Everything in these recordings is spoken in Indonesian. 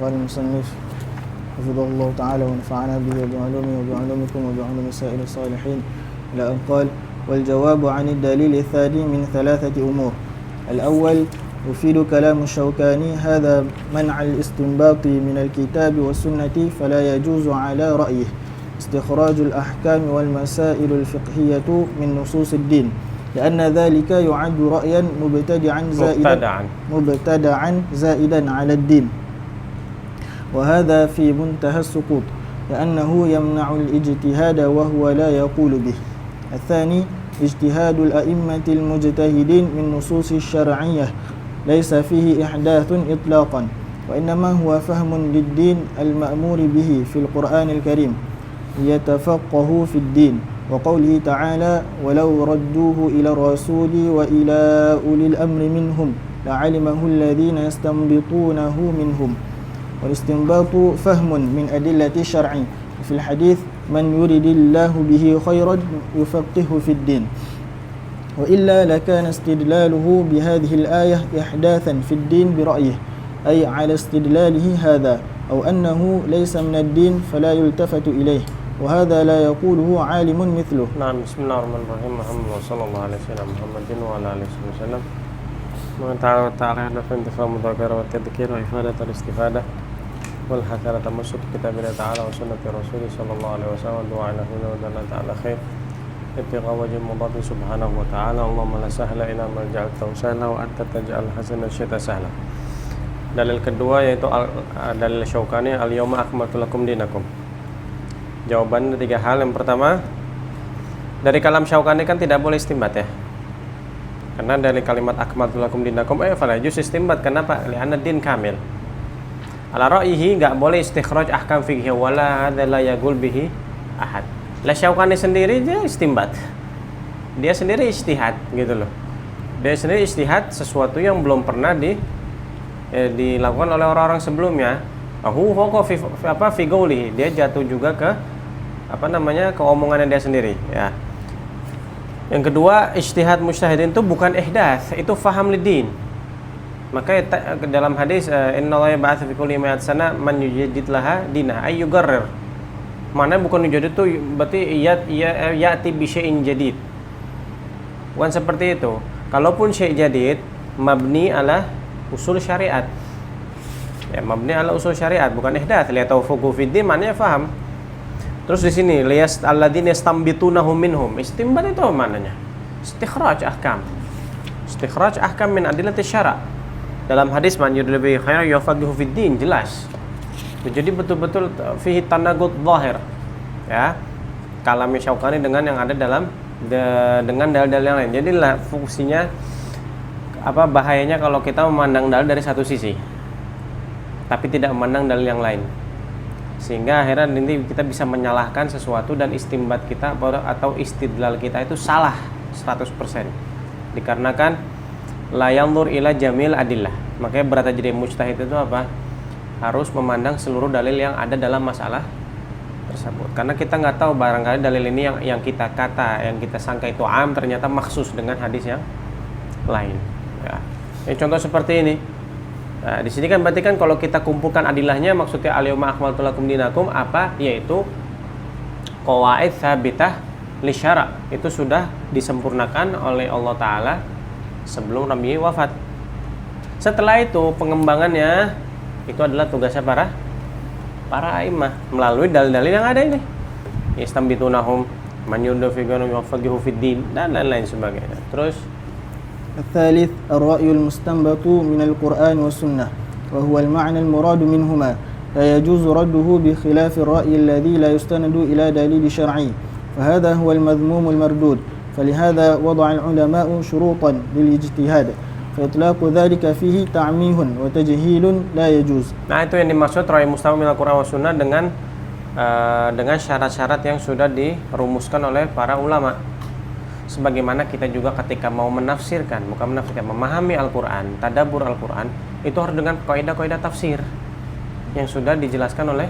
قال المصنف حفظه الله تعالى ونفعنا به وبعلومه وبعلومكم وبعلوم سائر الصالحين إلى أن قال: والجواب عن الدليل الثاني من ثلاثة أمور. الأول يفيد كلام الشوكاني هذا منع الاستنباط من الكتاب والسنة، فلا يجوز على رأيه استخراج الأحكام والمسائل الفقهية من نصوص الدين، لأن ذلك يعد رأيا مبتدعا زائدا على الدين، وهذا في منتهى السقوط، لأنه يمنع الاجتهاد وهو لا يقول به. الثاني اجتهاد الأئمة المجتهدين من نصوص الشرعية ليس فيه إحداث إطلاقا، وإنما هو فهم للدين المأمور به في القرآن الكريم ليتفقهوا في الدين، وقوله تعالى: ولو ردوه إلى الرسول وإلى أولي الأمر منهم لعلمه الذين يستنبطونه منهم. والاستنباط فهم من أدلة الشرع، في الحديث: من يرد الله به خيرا يفقهه في الدين. وإلا لكان استدلاله بهذه الآية إحداثا في الدين برأيه، أي على استدلاله هذا، أو أنه ليس من الدين فلا يلتفت إليه، وهذا لا يقوله عالم مثله. نعم. بسم الله الرحمن الرحيم. صلى الله عليه وسلم محمد وعلى آله وسلم. تعالى في انتفاع مذاكرة والتذكير وإفادة الاستفادة والحث على تمسك كتاب الله تعالى وسنة رسوله صلى الله عليه وسلم والدعاء له ودنا تعالى خير ابتغاء وجه مضاد سبحانه وتعالى. اللهم لا سهل إلا ما جعلته سهلا وأنت تجعل الحزن الشيء سهلا. Dalil kedua yaitu dalil Syaukani, al-yawma akmaltu lakum dinakum. Jawaban ada 3 hal. Yang pertama, dari kalam Syaukani kan tidak boleh istinbat ya. Karena dari kalimat akmaltu lakum dinakum fala yajuz istinbat. Kenapa? Li'anna din kamil. Ala ra'yihi enggak boleh istikhraj ahkam fiqhiyah wala hadza la yaqul bihi ahad. La Syaukani sendiri dia istinbat. Dia sendiri ijtihad gitu loh. Dia sendiri ijtihad sesuatu yang belum pernah dilakukan oleh orang-orang sebelumnya. Fi qawlihi, dia jatuh juga ke ke omongannya dia sendiri ya. Yang kedua, ijtihad mujtahidin itu bukan ihdaats, itu faham lidin. Maka dalam hadis innallaha ba'atsa fi kulli mi'at sana man yujaddid laha dinah ay yugarrir. Mana bukan yujaddid itu berarti ya'ti bi syai'in jadid. Bukan seperti itu. Kalaupun syai' jadid mabni ala usul syariat. Ya, mabni ala usul syariat bukan ihdaats. Liyatawafaqu fid din maknanya faham. Terus di sini liyas alladzina yastambitunahu minhum. Istinbat itu maknanya istikhraj ahkam. Istikhraj ahkam min adillati syara'. Dalam hadis man yuridul bihi khairan yufaqihu fid din, jelas. Jadi betul-betul fihi tanaqud zahir. Ya. Kalam Syaukani dengan yang ada dalam dengan dalil-dalil yang lain. Jadi fungsinya bahayanya kalau kita memandang dalil dari satu sisi tapi tidak memandang dalil yang lain, sehingga akhirnya nanti kita bisa menyalahkan sesuatu dan istinbat kita atau istidlal kita itu salah 100%, dikarenakan la yanzur ila jamil adillah. Makanya berat jadi mujtahid itu harus memandang seluruh dalil yang ada dalam masalah tersebut, karena kita nggak tahu barangkali dalil ini yang kita sangka itu am ternyata maksus dengan hadis yang lain. Ya. Contoh seperti ini. Nah, di sini kan berarti kan kalau kita kumpulkan adilahnya maksudnya al-yawma akmaltu lakum dinakum yaitu qawaid tsabitah li syara'. Itu sudah disempurnakan oleh Allah taala sebelum Nabi wafat. Setelah itu pengembangannya itu adalah tugasnya para a'immah melalui dalil-dalil yang ada ini. Yastabitunahum man yudfiquna yufaqihu fid din dan lain-lain sebagainya. Terus الثالث الرأي المستنبط من القرآن والسنة، وهو المعنى المراد منهما، لا يجوز رده بخلاف الرأي الذي لا يستند إلى دليل شرعي، فهذا هو المذموم المردود. فلهذا وضع العلماء شروطا للاجتهاد، فإطلاق ذلك فيه تعميه وتجهيل لا يجوز. Nah, itu yang dimaksud ra'y mustanbat min al-Qur'an wa sunnah dengan syarat-syarat yang sudah dirumuskan oleh para ulama. Sebagaimana kita juga ketika mau memahami Al-Quran, tadabbur Al-Quran, itu harus dengan kaidah-kaidah tafsir yang sudah dijelaskan oleh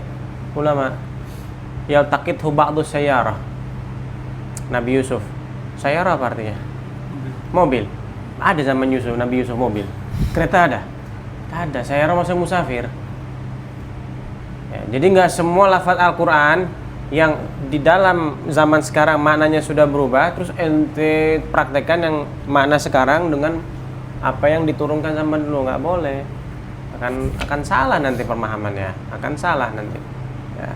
ulama. Yaltaqithu ba'du sayyarah. Nabi Yusuf. Sayyarah apa artinya? Mobil. Ada zaman Nabi Yusuf mobil. Kereta ada? Tak ada. Sayyarah maksudnya musafir. Ya, jadi nggak semua lafaz Al-Quran yang di dalam zaman sekarang maknanya sudah berubah, terus ente praktekkan yang makna sekarang dengan apa yang diturunkan zaman dulu, nggak boleh. Akan salah nanti pemahamannya, akan salah nanti. Ya.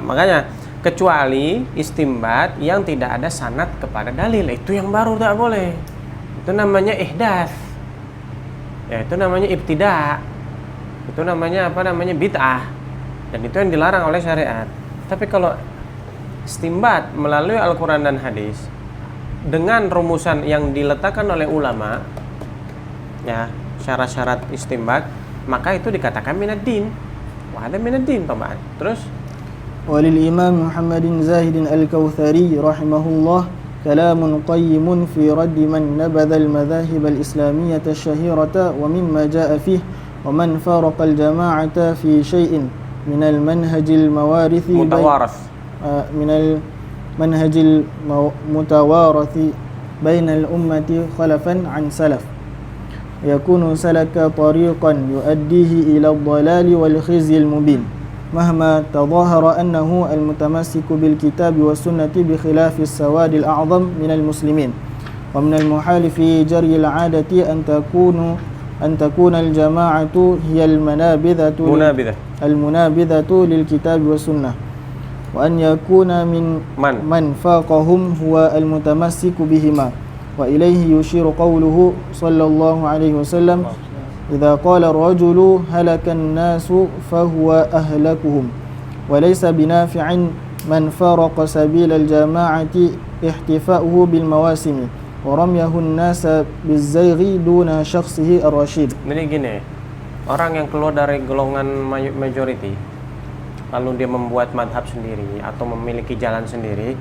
Makanya kecuali istimbat yang tidak ada sanad kepada dalil, itu yang baru tak boleh. Itu namanya ihdaats. Ya, itu namanya ibtida'. Itu namanya bid'ah. Dan itu yang dilarang oleh syariat. Tapi kalau istimbat melalui Al-Quran dan hadis dengan rumusan yang diletakkan oleh ulama, ya, syarat-syarat istimbat, maka itu dikatakan minad din. Wa hada minad din, Pak. Terus walil Imam Muhammad Zahid Al-Kautsari rahimahullah kalamun qayyimun fi raddi man nabadha al-madhahib al-islamiyyah asy-syahirata wa mimma jaa'a fihi wa man faraqa al-jama'ata fi syai'in من المنهج الموارث من المنهج المتوارث بين الأمة خلفا عن سلف يكون سلك طريقا يؤديه إلى الضلال والخزي المبين مهما تظاهر أنه المتمسك بالكتاب والسنة بخلاف السواد الأعظم من المسلمين ومن المحال في جري العادة أن تكون الجماعة هي المنابذة للكتاب والسنة وأن يكون من فاقهم هو المتمسك بهما وإليه يشير قوله صلى الله عليه وسلم إذا قال الرجل هلك الناس فهو أهلكهم وليس بنافع من فارق سبيل الجماعة احتفاؤه بالمواسم ورميه الناس بالزيغ دون شخصه الرشيد. Jadi gini, orang yang keluar dari golongan majority lalu dia membuat madhab sendiri atau memiliki jalan sendiri,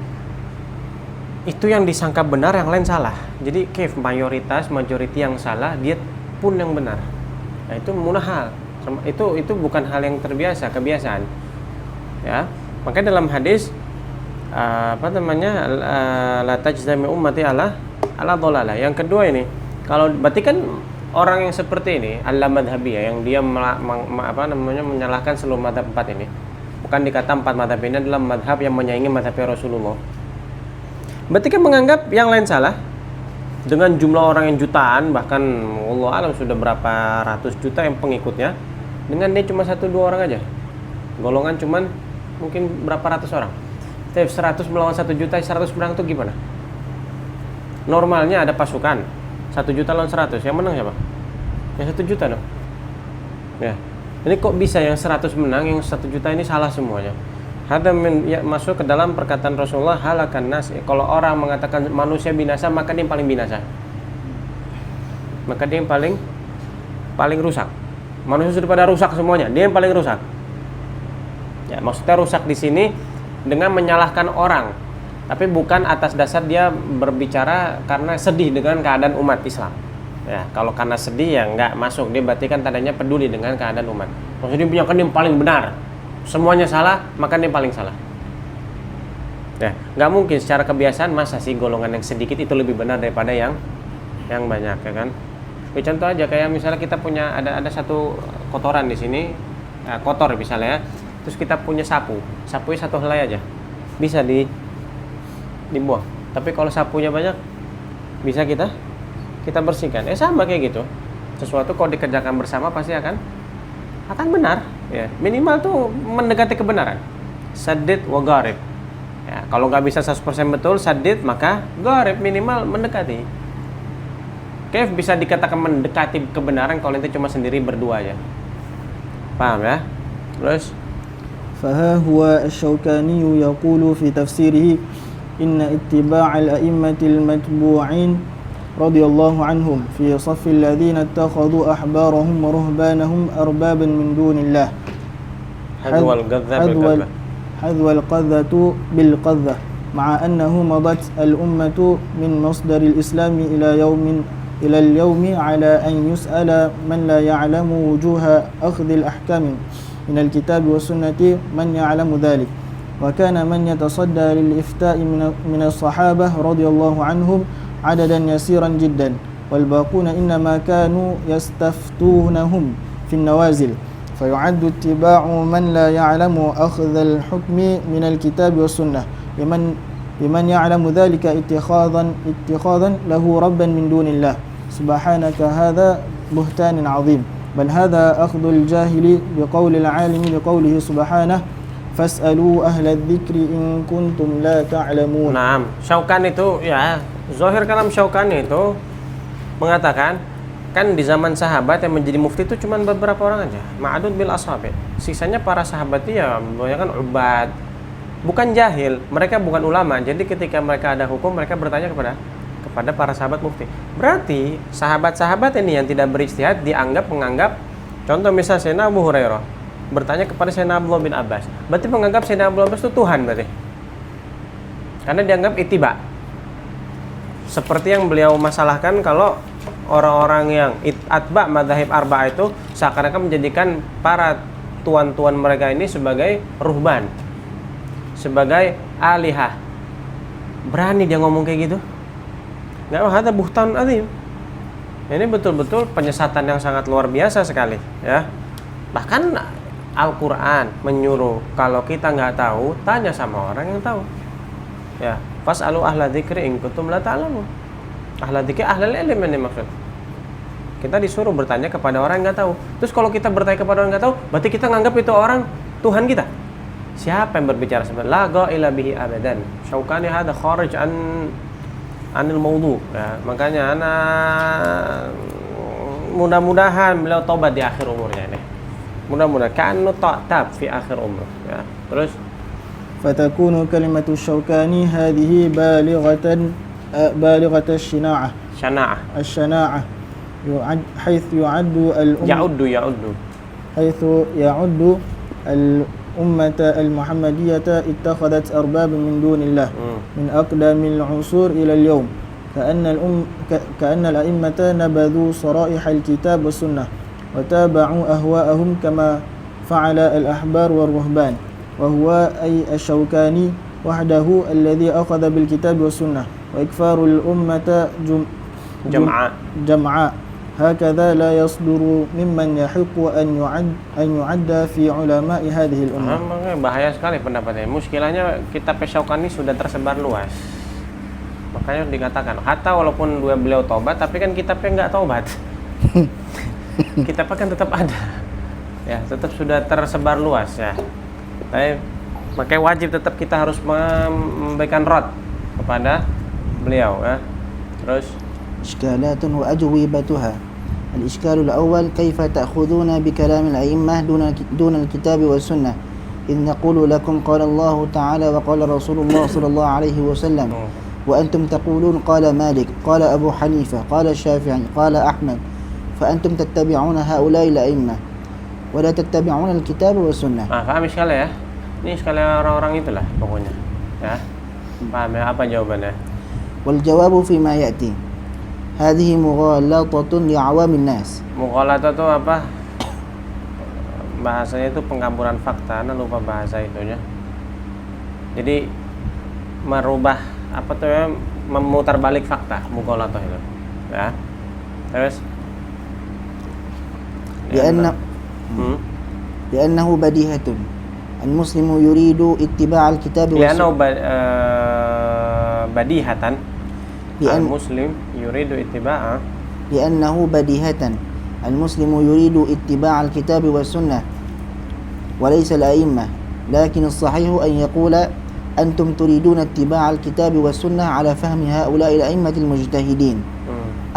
itu yang disangka benar, yang lain salah. Jadi majority yang salah, dia pun yang benar. Nah, itu munahal. Itu bukan hal yang kebiasaan. Ya. Makanya dalam hadis la tajzami ummati ala dhalalah. Yang kedua ini, kalau berarti kan orang yang seperti ini Allah madhabiyah, yang dia menyalahkan seluruh madhab 4 ini, bukan dikata 4 madhab ini adalah madhab yang menyaingi madhab Rasulullah, berarti kan menganggap yang lain salah dengan jumlah orang yang jutaan, bahkan Allah alam sudah berapa ratus juta yang pengikutnya, dengan dia cuma 1-2 orang aja, golongan cuman mungkin berapa ratus orang. Tapi 100 melawan 1 juta, 100 menang itu gimana? Normalnya ada pasukan 1 juta lawan 100, yang menang siapa? Yang 1 juta dong. Ya. Ini kok bisa yang 100 menang, yang 1 juta ini salah semuanya? Ya, masuk ke dalam perkataan Rasulullah, halakan nas. Kalau orang mengatakan manusia binasa, maka dia yang paling binasa. Maka dia yang paling rusak. Manusia sudah pada rusak semuanya, dia yang paling rusak. Ya, maksudnya rusak di sini dengan menyalahkan orang, tapi bukan atas dasar dia berbicara karena sedih dengan keadaan umat Islam. Ya, kalau karena sedih ya nggak masuk, dia berarti kan tandanya peduli dengan keadaan umat. Maksudnya dia punya kan yang paling benar, semuanya salah, maka dia paling salah. Ya, nggak mungkin secara kebiasaan masa sih golongan yang sedikit itu lebih benar daripada yang banyak, ya kan? Contoh aja kayak misalnya kita punya ada satu kotoran di sini, kotor misalnya, terus kita punya sapunya satu helai aja, bisa dibuang. Tapi kalau sapunya banyak, bisa kita bersihkan. Sama kayak gitu. Sesuatu kalau dikerjakan bersama pasti akan benar. Ya, minimal tuh mendekati kebenaran. Sadid wa gharib. Ya, kalau nggak bisa 100% betul sadid, maka gharib, minimal mendekati. Kayak bisa dikatakan mendekati kebenaran kalau itu cuma sendiri berdua aja. Paham ya? Terus فها هو الشوكاني يقول في تفسيره إن اتباع الأئمة المتبوعين رضي الله عنهم في صف الذين اتخذوا أحبارهم ورهبانهم أربابا من دون الله حذو القذة بالقذة مع أنه مضت الأمة من مصدر الإسلام إلى اليوم على أن يسأل من لا يعلم وجوه أخذ الأحكام من الكتاب والسنة من يعلم ذلك وكان من يتصدى للإفتاء من الصحابة رضي الله عنهم عددا يسيرا جدا والباقون إنما كانوا يستفتونهم في النوازل فيعد اتباع من لا يعلم أخذ الحكم من الكتاب والسنة لمن يعلم ذلك اتخاذا له ربا من دون الله سبحانك هذا بهتان عظيم بل هذا أخذ الجاهل بقول العالم لقوله سبحانه فاسألوا أهل الذكر إن كنتم لا تعلمون. Nah, Syaukani itu ya, zahir kalam Syaukani itu mengatakan kan di zaman sahabat yang menjadi mufti itu cuma beberapa orang aja, ma'adud bil ashabi. Sisanya para sahabat ya kebanyakan ubad, bukan jahil, mereka bukan ulama. Jadi ketika mereka ada hukum mereka bertanya kepada para sahabat mufti. Berarti sahabat-sahabat ini yang tidak berijtihad menganggap contoh misal Sayyidina Abu Hurairah bertanya kepada Sayyidina Abdullah bin Abbas. Berarti menganggap Sayyidina Abdullah bin Abbas itu Tuhan berarti. Karena dianggap ittiba. Seperti yang beliau masalahkan kalau orang-orang yang atba madzhab arba'ah itu seakan-akan menjadikan para tuan-tuan mereka ini sebagai ruhban, sebagai alihah. Berani dia ngomong kayak gitu? Enggak, ada buhtan azim. Ini betul-betul penyesatan yang sangat luar biasa sekali, ya. Bahkan Al-Quran menyuruh kalau kita nggak tahu, tanya sama orang yang tahu. Ya, fas'alu ahla dzikri in kuntum la ta'lamun. Ahla dzikri ahlul ilm ini maksud. Kita disuruh bertanya kepada orang yang nggak tahu. Terus kalau kita bertanya kepada orang yang nggak tahu, berarti kita nganggap itu orang Tuhan kita. Siapa yang berbicara seperti la gha'ila bihi abadan. Syaukani hada kharij anil mawdu. Ya, makanya mudah-mudahan beliau tobat di akhir umurnya ini. Mudah-mudahan ka'annu ta'tab fi akhir umur, ya. Terus fatakunu kalimatu Syaukani hadhihi balighatan الشناعة حيث يعد الأمة المحمدية اتخذت أربابا من دون الله من أقدم العصور إلى اليوم كأن الأئمة نبذوا صرائح الكتاب والسنة وتابعوا أهواءهم كما فعل الأحبار والرهبان وهو أي الشوكاني وحده الذي أخذ بالكتاب والسنة وإكفار الأمة جمعاء هكذا لا يصدر ممن يحق أن يعد في علماء هذه الأمة. Bahaya sekali pendapatnya. Muskilahnya kitab Syaukani sudah tersebar luas. Makanya dikatakan, hatta walaupun beliau tobat, tapi kan kitabnya nggak tobat. Kitabnya kan tetap ada, ya, tetap sudah tersebar luas, ya. Tapi makanya wajib tetap kita harus memberikan rad kepada beliau, ya. Terus إشكالات وأجوبتها. الإشكال الأول كيف تأخذون بكلام الأئمة دون الكتاب والسنة إذ نقول لكم قال الله تعالى وقال رسول الله صلى الله عليه وسلم وأنتم تقولون قال مالك قال أبو حنيفة قال الشافعي قال أحمد فأنتم تتبعون هؤلاء الأئمة ولا تتبعون الكتاب والسنة. Paham iskal ya? Ini iskal orang-orang itulah pokoknya, ya. Paham ya? Apa jawabannya? والجواب فيما يأتي هذه مغالطة لعوام الناس. Mughalata itu apa? Bahasanya itu pengkampuran fakta, nah lupa bahasa itunya. Jadi merubah apa tuh ya, memutar balik fakta, mughalata itu. Ya. Terus لأنه بديهة المسلم يريد اتباع الكتاب والسنة. لأنه بديهة المسلم يريد اتباع لأنه بديهة المسلم يريد اتباع الكتاب والسنة وليس الأئمة لكن الصحيح أن يقول أنتم تريدون اتباع الكتاب والسنة على فهم هؤلاء الأئمة المجتهدين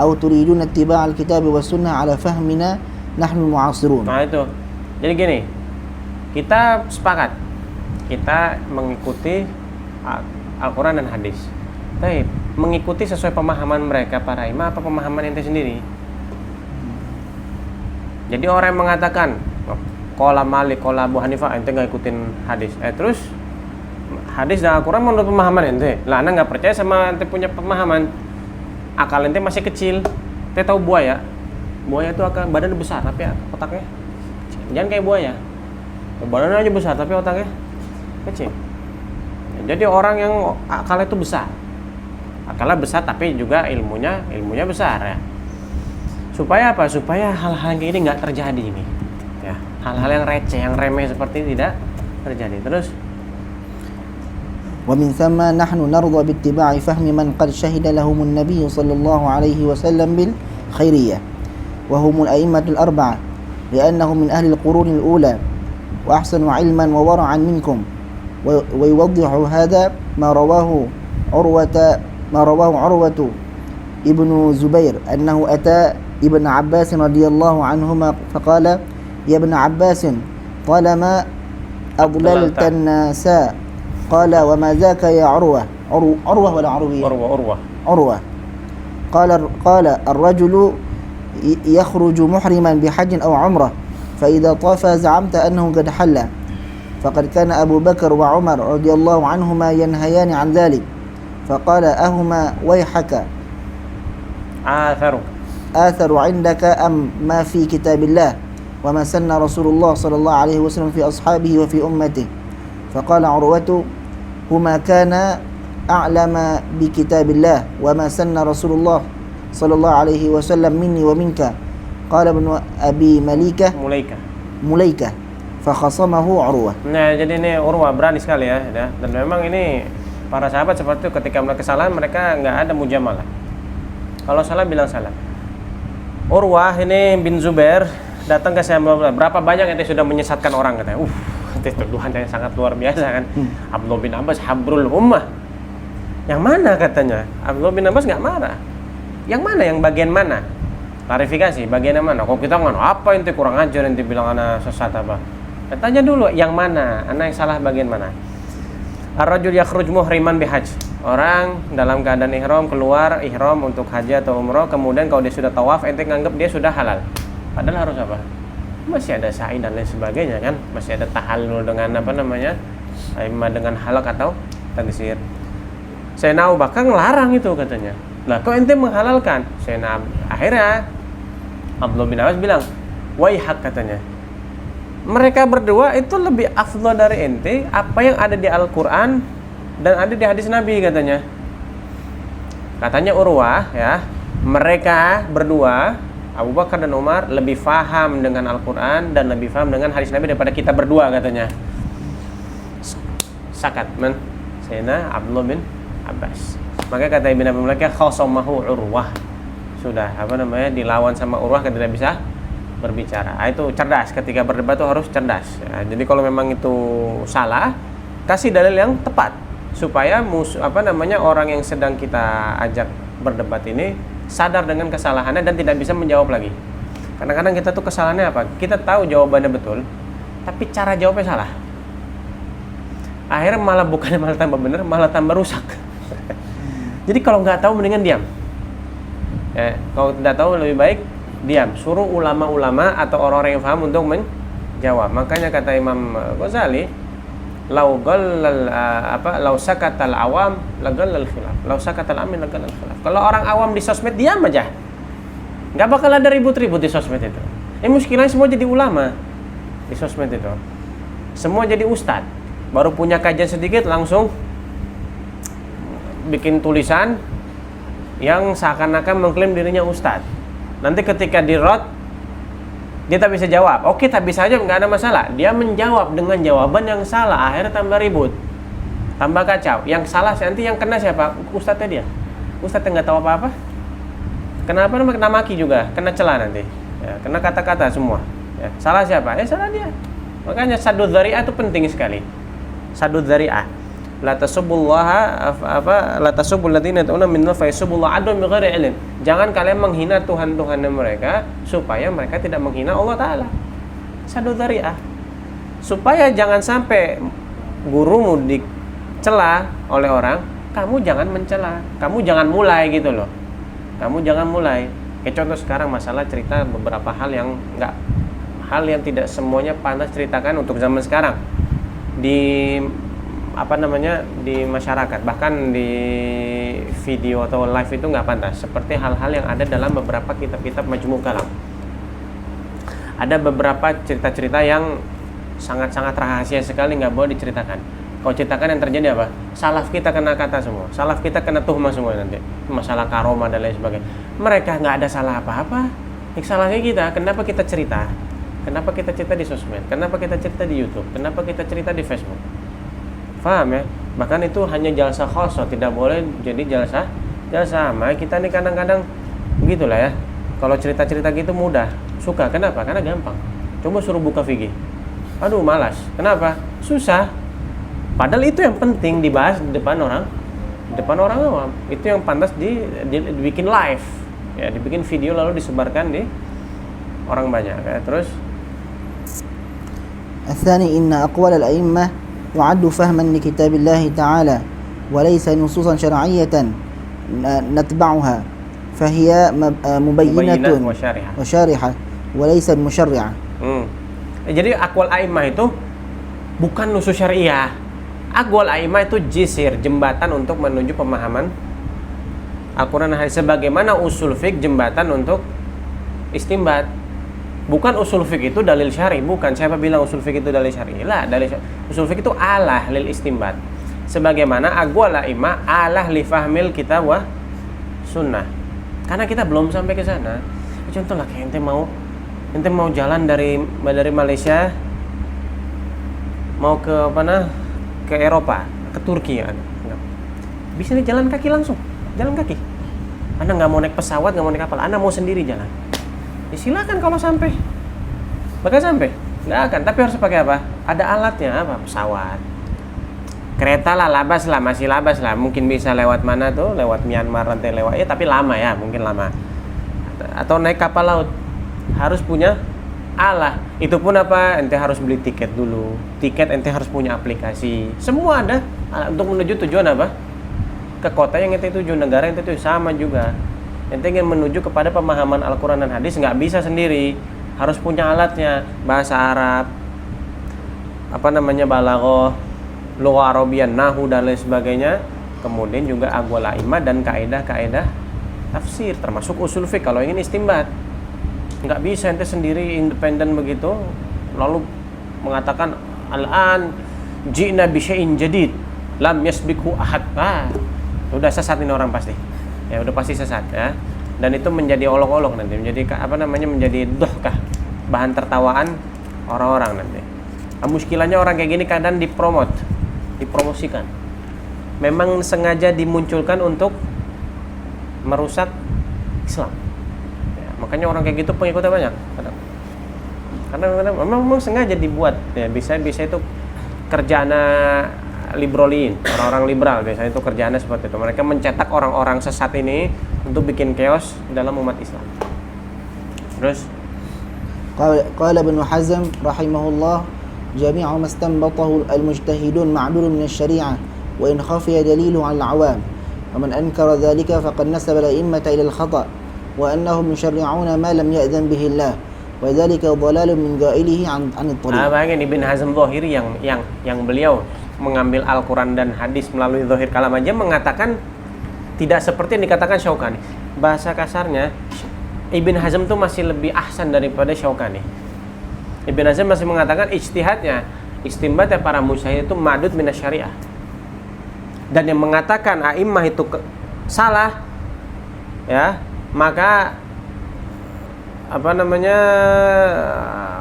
أو تريدون اتباع الكتاب والسنة على فهمنا نحن المعاصرون. Nah itu, jadi gini, kita sepakat kita mengikuti Al-Quran dan hadis. Tapi mengikuti sesuai pemahaman mereka para imam apa pemahaman ente sendiri? Jadi orang yang mengatakan qala Malik, qala Abu Hanifah, ente nggak ikutin hadis. Terus hadis dan Al-Quran menurut pemahaman ente. Lah anda nggak percaya sama ente punya pemahaman. Akal ente masih kecil. Ente tahu buaya? Buaya itu akal badannya besar tapi otaknya jangan kayak buaya. Badannya aja besar tapi otaknya kecil. Jadi orang yang akalnya itu besar. Akalnya besar tapi juga ilmunya besar, ya. Supaya apa? Supaya hal-hal kayak ini nggak terjadi ini, ya. hal-hal yang receh, yang remeh seperti ini tidak terjadi. Terus ومن ثم نحن نرضى باتباع فهم من قد شهد لهم النبي صلى الله عليه وسلم بالخيرية وهم الأئمة الأربعة لأنهم من أهل القرون الأولى وأحسن علما وورعا منكم ويوضح هذا ما رواه عروة ابن زبير أنه أتى ابن عباس رضي الله عنهما فقال يا ابن عباس طالما أضللت الناس قال وما ذاك يا عروة ولا عروية عروة قال الرجل يخرج محرما بحج أو عمرة فإذا طاف زعمت أنه قد حل فقد كان أبو بكر وعمر رضي الله عنهما ينهيان عن ذلك فقال أهما ويحك آثر عندك أم ما في كتاب الله وما سن رسول الله صلى الله عليه وسلم في أصحابه وفي أمته فقال عروة هما كان أعلم بكتاب الله وما سن رسول الله صلى الله عليه وسلم مني ومنك قال ابن أبي مليكة فخصمه عروة. Nah, jadi ini Urwah berani sekali ya, dan memang ini para sahabat seperti itu, ketika mereka kesalahan mereka nggak ada mujamalah. Kalau salah bilang salah. Urwah ini bin Zubair datang ke saya, berapa banyak yang sudah menyesatkan orang katanya. Itu tuduhan yang sangat luar biasa kan. Abdullah bin Abbas habrul ummah. Yang mana katanya? Abdullah bin Abbas nggak marah. Yang mana? Yang bagian mana? Klarifikasi, bagian yang mana? Kok kita ngomong apa ente kurang ajar, ente bilang anak sesat apa? Tanya dulu yang mana? Anak yang salah bagian mana? Ar-rajul yakhruj muhriman bihaj. Orang dalam keadaan ihram, keluar ihram untuk haji atau umroh, kemudian kalau dia sudah tawaf ente nganggap dia sudah halal. Padahal harus apa? Masih ada sa'i dan lain sebagainya kan, masih ada tahallul dengan dengan halak atau tagsir. Sayyidina Abu Bakar ngelarang itu katanya. Lah kok ente menghalalkan? Akhirnya Abdullah bin Abbas bilang, waihak katanya. Mereka berdua itu lebih afdal dari ente apa yang ada di Al-Qur'an dan ada di hadis Nabi katanya. Katanya Urwah ya, mereka berdua Abu Bakar dan Umar lebih faham dengan Al-Quran dan lebih faham dengan hadis Nabi daripada kita berdua katanya. Sakat man Sayyidina Abdullah bin Abbas. Maka kata Ibn Abi Mulaika khasamahu Urwah. Sudah dilawan sama Urwah, tidak bisa berbicara. Itu cerdas, ketika berdebat itu harus cerdas ya. Jadi kalau memang itu salah, kasih dalil yang tepat supaya orang yang sedang kita ajak berdebat ini sadar dengan kesalahannya dan tidak bisa menjawab lagi. Kadang-kadang kita tuh kesalahannya apa? Kita tahu jawabannya betul, tapi cara jawabnya salah. Akhirnya bukannya malah tambah benar, malah tambah rusak. Jadi kalau nggak tahu mendingan diam. Kalau tidak tahu lebih baik diam. Suruh ulama-ulama atau orang-orang yang paham untuk menjawab. Makanya kata Imam Ghazali, lau sakatal awam lagallal khilaf. Lau sakatal amin lagallal khilaf. Kalau orang awam di sosmed diam aja, nggak bakal ada ribut-ribut di sosmed itu. Muskilahnya semua jadi ulama di sosmed itu. Semua jadi ustadz. Baru punya kajian sedikit langsung bikin tulisan yang seakan-akan mengklaim dirinya ustadz. Nanti ketika dirot dia tak bisa jawab. Oke, tak bisa aja, nggak ada masalah. Dia menjawab dengan jawaban yang salah, akhirnya tambah ribut, tambah kacau. Yang salah nanti yang kena siapa? Ustadznya dia. Ustadznya nggak tahu apa-apa. Kenapa? Kena maki juga, kena celah nanti. Ya, kena kata-kata semua. Ya, salah siapa? Salah dia. Makanya sadud dzari'ah itu penting sekali. Sadud dzari'ah. La tasubbullaha la tasubbul ladzina ta'una min fa yasubbullah adun bighairi ilm. Jangan kalian menghina tuhan-tuhannya mereka supaya mereka tidak menghina Allah taala. Sadud dzari'ah. Supaya jangan sampai gurumu dicela oleh orang, kamu jangan mencela. Kamu jangan mulai gitu loh. Kamu jangan mulai. Kayak contoh sekarang masalah cerita beberapa hal yang tidak semuanya pantas ceritakan untuk zaman sekarang. Di masyarakat, bahkan di video atau live itu nggak pantas, seperti hal-hal yang ada dalam beberapa kitab-kitab Majmu' Kalam. Ada beberapa cerita-cerita yang sangat-sangat rahasia sekali, nggak boleh diceritakan. Kalau ceritakan yang terjadi apa? Salaf kita kena kata semua, salaf kita kena tuhmah semua nanti, masalah karomah dan lain sebagainya. Mereka nggak ada salah apa-apa, salahnya kita. Kenapa kita cerita? Kenapa kita cerita di sosmed? Kenapa kita cerita di YouTube? Kenapa kita cerita di Facebook? Paham ya? Bahkan itu hanya jalsa khosoh, tidak boleh jadi jalsa sama. Kita nih kadang-kadang begitulah ya. Kalau cerita-cerita gitu mudah, suka. Kenapa? Karena gampang. Coba suruh buka fikih. Aduh, malas. Kenapa? Susah. Padahal itu yang penting dibahas di depan orang awam. Itu yang pantas dibikin live. Ya, dibikin video lalu disebarkan di orang banyak. Ya. Terus الثاني إن أقوال الأئمة يعد فهما لكتاب الله تعالى وليس نصوصا شرعية نتبعها فهي مبينة وشارحة وليس مشرعة. Jadi aqwal a'immah itu bukan nusus syariah. Aqwal a'immah itu jisir, jembatan untuk menuju pemahaman Al-Quran dan hadis, sebagaimana usul fiqh jembatan untuk istinbat. Bukan usul fiqh itu dalil syar'i, bukan. Siapa bilang usul fiqh itu dalil syar'i? Lah, usul fiqh itu alah lil istinbat. Sebagaimana aqwal a'immah alah li fahmil kitab wa sunnah. Karena kita belum sampai ke sana. Contoh lah, kayak ente mau jalan dari Malaysia mau ke ke Eropa, ke Turki ya. Bisa nih jalan kaki langsung. Jalan kaki. Anda nggak mau naik pesawat, nggak mau naik kapal, Anda mau sendiri jalan. Ya silakan kalau sampai. Bakal sampai? Nggak akan. Tapi harus pakai apa? Ada alatnya apa? Pesawat. Kereta lah, labas lah, masih labas lah. Mungkin bisa lewat mana tuh? Lewat Myanmar nanti lewat. Ya tapi lama ya, mungkin lama. Atau naik kapal laut. Harus punya alat. Itu pun apa? Ente harus beli tiket dulu. Tiket ente harus punya aplikasi. Semua ada untuk menuju tujuan apa? Ke kota yang ente tuju, negara yang ente tuju. Sama juga. Ente ingin menuju kepada pemahaman Al-Quran dan hadis, nggak bisa sendiri. Harus punya alatnya. Bahasa Arab, balaghah, lugha Arabiyyah, nahwu dan lain sebagainya. Kemudian juga aqwal a'immah dan kaidah-kaidah tafsir, termasuk usul fiqh kalau ingin istinbat. Nggak bisa ente sendiri independen begitu lalu mengatakan al-an ji'na bi syai'in jadid lam yasbiqhu ahad. Udah sesat ini orang pasti. Ya udah pasti sesat ya. Dan itu menjadi olok-olok nanti, menjadi menjadi dohkah, bahan tertawaan orang-orang nanti. Muskilahnya orang kayak gini kadang dipromosikan. Memang sengaja dimunculkan untuk merusak Islam. Makanya orang kayak gitu pengikutnya banyak. Karena memang sengaja dibuat. Ya, bisa itu kerjaannya liberalin, orang-orang liberal biasanya itu kerjaannya seperti itu. Mereka mencetak orang-orang sesat ini untuk bikin chaos dalam umat Islam. Terus قال ابن حزم رحمه الله جميع ما استنبطه المجتهدون معدول من الشريعة وإن خفي دليله على العوام ومن أنكر ذلك فقد نسب الأئمة إلى الخطأ وأنهم يشرعون ما لم يأذن به الله وذلك ضلال من قائله عن الطريق. Ini Ibn Hazm Zahiri yang beliau mengambil Al-Quran dan hadis melalui zahir kalam aja mengatakan tidak seperti yang dikatakan Syaukani. Bahasa kasarnya Ibn Hazm tuh masih lebih ahsan daripada Syaukani. Ibn Hazm masih mengatakan ijtihadnya, istinbatnya para mujtahid itu ma'dud minas syariah. Dan yang mengatakan a'immah itu salah ya, maka